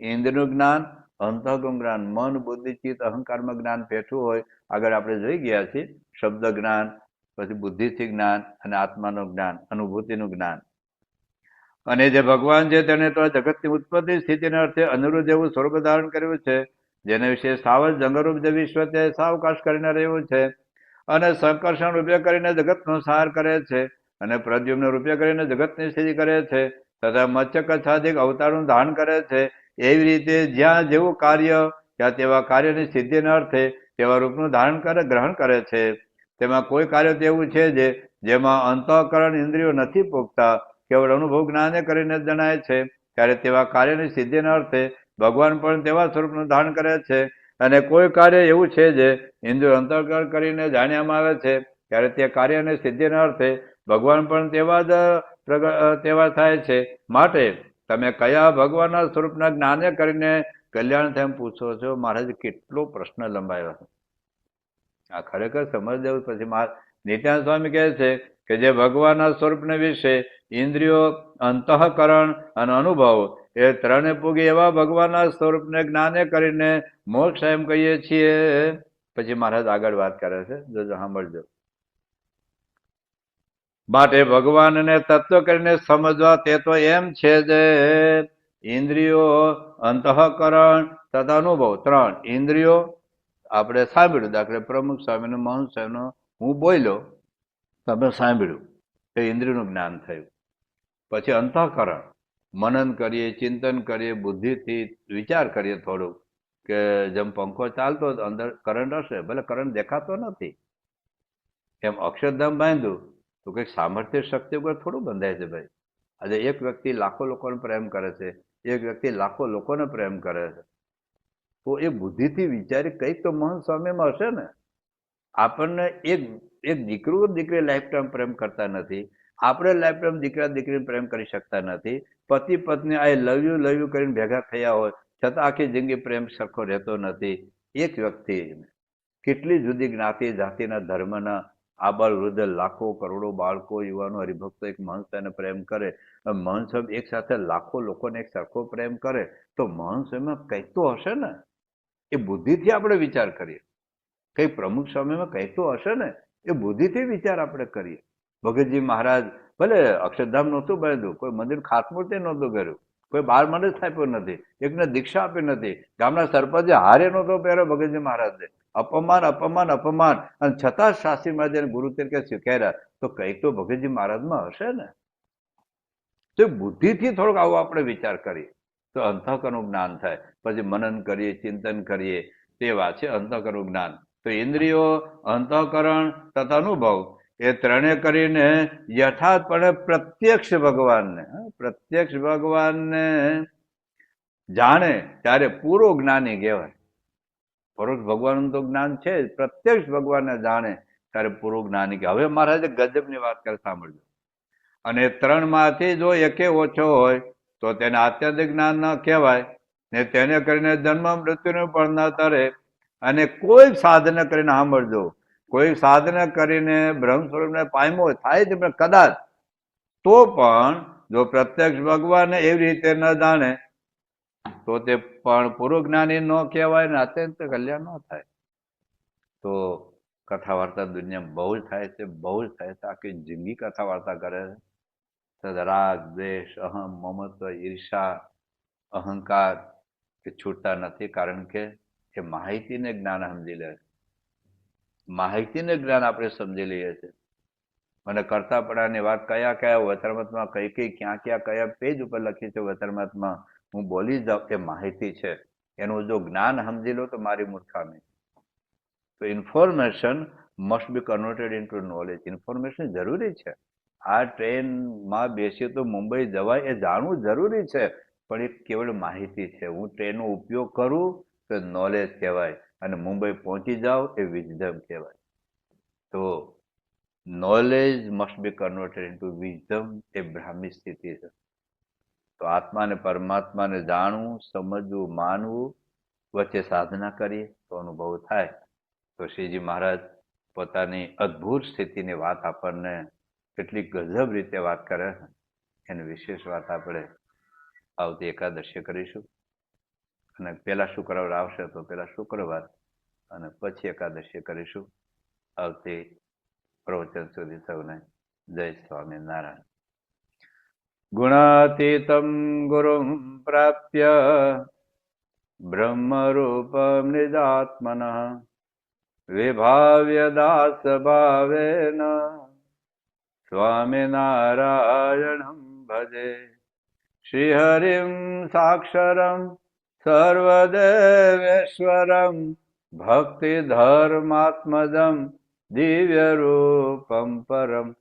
ઇન્દ્રિયનું જ્ઞાન, અંતઃકરણ જ્ઞાન, મન બુદ્ધિ ચિત્ત અહંકારમાં જ્ઞાન બેઠું હોય. આગળ આપણે જોઈ ગયા છીએ શબ્દ જ્ઞાન, પછી બુદ્ધિથી જ્ઞાન અને આત્માનું જ્ઞાન, અનુભૂતિનું જ્ઞાન. અને જે ભગવાન છે તેને તો જગતની ઉત્પત્તિ સ્થિતિને અર્થે અનુરૂપ જેવું સ્વરૂપ ધારણ કર્યું છે, જેને વિશે સાવજ જંગરૂપ જે વિશ્વ તે સાવકાશ કરીને રહ્યું છે, અને સંકર્ષણ રૂપે કરીને જગતનો સાર કરે છે, અને પ્રદ્યુમ્ન રૂપે કરીને જગતની સ્થિતિ કરે છે, તથા મત્સ્ય કચ્છાધિક અવતારનું ધારણ કરે છે. એવી રીતે જ્યાં જેવું કાર્ય ત્યાં તેવા કાર્યની સિદ્ધિને અર્થે તેવા રૂપનું ધારણ કરે ગ્રહણ કરે છે. તેમાં કોઈ કાર્ય તેવું છે જેમાં અંતઃકરણ ઇન્દ્રિયો નથી પોગતા, કેવળ અનુભવ જ્ઞાને કરીને જણાય છે, ત્યારે તેવા કાર્યની સિદ્ધિને અર્થે ભગવાન પણ તેવા સ્વરૂપનું ધારણ કરે છે. અને કોઈ કાર્ય એવું છે જે ઇન્દ્રિયો અંતઃકરણ કરીને જાણ્યામાં આવે છે, ત્યારે તે કાર્યની સિદ્ધિને અર્થે ભગવાન પણ તેવા થાય છે. માટે તમે કયા ભગવાનના સ્વરૂપના જ્ઞાને કરીને કલ્યાણ થાય એમ પૂછો છો? મહારાજ કેટલો પ્રશ્ન લંબાયો છે. આ ખરેખર સમજ દેવું. પછી નિત્યાનંદ સ્વામી કહે છે કે જે ભગવાનના સ્વરૂપને વિશે ઇન્દ્રિયો, અંતઃકરણ અને અનુભવ એ ત્રણે પૂગે એવા ભગવાનના સ્વરૂપને જ્ઞાને કરીને મોક્ષ એમ કહીએ છીએ. પછી મહારાજ આગળ વાત કરે છે, જોજો સાંભળજો. માટે ભગવાનને તત્વ કરીને સમજવા તે તો એમ છે જે ઇન્દ્રિયો, અંતઃકરણ તથા અનુભવ, 3 ઇન્દ્રિયો આપણે સાંભળ્યું, દાખલે પ્રમુખ સ્વામીનો, મહંત સ્વામીનો હું બોલ્યો, તમે સાંભળ્યું, એ ઇન્દ્રિયનું જ્ઞાન થયું. પછી અંતઃકરણ, મનન કરીએ, ચિંતન કરીએ, બુદ્ધિથી વિચાર કરીએ થોડુંક, કે જેમ પંખો ચાલતો અંદર કરંટ હશે, ભલે કરંટ દેખાતો નથી, એમ અક્ષરધામ બાંધ્યું તો કંઈક સામર્થ્ય શક્તિ ઉપર થોડું બંધાય છે ભાઈ. આજે એક વ્યક્તિ લાખો લોકોને પ્રેમ કરે છે, એક વ્યક્તિ લાખો લોકોને પ્રેમ કરે છે, તો એ બુદ્ધિથી વિચારી કંઈક તો મહંત સ્વામીમાં હશે ને. આપણને એક દીકરી લાઈફ ટાઈમ પ્રેમ કરતા નથી, આપણે લાઈફ ટાઈમ દીકરીને પ્રેમ કરી શકતા નથી. પતિ પત્ની આઈ લવ યુ કરીને ભેગા થયા હોય છતાં આખી જિંદગી પ્રેમ સરખો રહેતો નથી. એક વ્યક્તિ કેટલી જુદી જ્ઞાતિ જાતિના ધર્મના આબાલ વૃદ્ધ લાખો કરોડો બાળકો યુવાનો હરિભક્તો એક મહંત એને પ્રેમ કરે, મહંત સાહેબ એક સાથે લાખો લોકોને એક સરખો પ્રેમ કરે, તો મહંત સાહેબમાં કંઈક તો હશે ને. એ બુદ્ધિથી આપણે વિચાર કરીએ. કઈ પ્રમુખ સ્વામીમાં કંઈક તો હશે ને, એ બુદ્ધિથી વિચાર આપણે કરીએ. ભગતજી મહારાજ ભલે અક્ષરધામ નહોતું બાંધ્યું, કોઈ મંદિર ખાતમૂર્તિ નહોતું કર્યું, કોઈ બાળ મંડળ સ્થાપ્યો નથી, એકને દીક્ષા આપી નથી, ગામના સરપંચે હારે નહોતો પહેર્યો ભગતજી મહારાજને. અપમાન અપમાન અપમાન, અને છતાં શાસ્ત્રી મહારાજને ગુરુ તરીકે સ્વીકાર્યા, તો કંઈક તો ભગતજી મહારાજમાં હશે ને. તો બુદ્ધિથી થોડોક આવો આપણે વિચાર કરીએ તો અંતઃકરણનું જ્ઞાન થાય. પછી મનન કરીએ, ચિંતન કરીએ, તેવા છે અંતઃકરણનું જ્ઞાન. તો ઇન્દ્રિયો, અંતઃકરણ તથા અનુભવ એ ત્રણે કરીને યથાર્થપણે પ્રત્યક્ષ ભગવાનને જાણે ત્યારે પૂરો જ્ઞાની કહેવાય. પરોક્ષ ભગવાનનું તો જ્ઞાન છે જ, પ્રત્યક્ષ ભગવાનને જાણે ત્યારે પૂરો જ્ઞાની કહેવાય. હવે મહારાજે ગજબની વાત કરે, સાંભળજો. અને 3 માંથી જો એકે ઓછો હોય તો તેને આત્યંતિક જ્ઞાન ન કહેવાય, ને તેને કરીને જન્મ મૃત્યુને પણ ન તરે. અને કોઈ સાધના કરીને, સાંભળજો, કોઈ સાધના કરીને બ્રહ્મ સ્વરૂપને પામ્યો થાય છે, પણ કદાચ તો પણ જો પ્રત્યક્ષ ભગવાનને એવી રીતે ન જાણે તો તે પણ પૂર્વ જ્ઞાની ન કહેવાય ને અત્યંત કલ્યાણ ન થાય. તો કથા વાર્તા દુનિયા બહુ જ થાય છે, બહુ જ થાય છે. આખી જિંદગી કથા વાર્તા કરે છે. રાગ, દ્વેષ, અહમ, મમત્વ, ઈર્ષા, અહંકાર કે છૂટતા નથી, કારણ કે એ માહિતીને જ્ઞાન સમજી લે. માહિતીને જ્ઞાન આપણે સમજી લઈએ છીએ. મને કરતાપણાની વાત કયા કયા વચનામૃતમાં કઈ કઈ ક્યાં ક્યાં કયા પેજ ઉપર લખી છે વચનામૃતમાં હું બોલી જાઉં એ માહિતી છે. એનું જો જ્ઞાન સમજી લો તો મારી મૂર્ખામી. તો information must be converted into knowledge. Information જરૂરી છે. આ ટ્રેનમાં બેસીએ તો મુંબઈ જવાય એ જાણવું જરૂરી છે, પણ એ કેવળ માહિતી છે. હું ટ્રેનનો ઉપયોગ કરું તો નોલેજ કહેવાય, અને મુંબઈ પહોંચી જાવ એ વિઝડમ કહેવાય. તો knowledge must be converted into wisdom એ બ્રાહ્મી સ્થિતિ છે. તો આત્મા અને પરમાત્માને જાણવું, સમજવું, માનવું, વચ્ચે સાધના કરીએ તો અનુભવ થાય. તો શ્રીજી મહારાજ પોતાની અદ્ભુત સ્થિતિની વાત આપણને કેટલી ગજબ રીતે વાત કરે એની વિશેષ વાત આપણે આવતી એકાદશીએ કરીશું. અને પેલા શુક્રવાર આવશે તો પેલા શુક્રવાર, અને પછી એકાદશીએ કરીશું. આવતી પ્રવચન સુધી સૌને જય સ્વામિનારાયણ. ગુણાતીતમ ગુરુમ પ્રાપ્ય બ્રહ્મરૂપમ નિજાત્મનઃ વિભાવ્ય દાસ ભાવેન સ્વામિનારાયણમ ભજે. શ્રીહરિમ સાક્ષરમ સર્વદેવેશ્વરમ ભક્તિ ધર્માત્મજમ દિવ્ય રૂપમ પરમ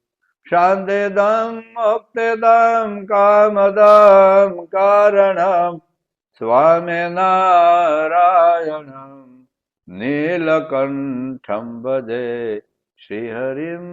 શાંતિદમ મુક્તિદમ કામદમ કારણમ સ્વામિનારાયણમ નીલકંઠમ ભજે. શ્રીહરિમ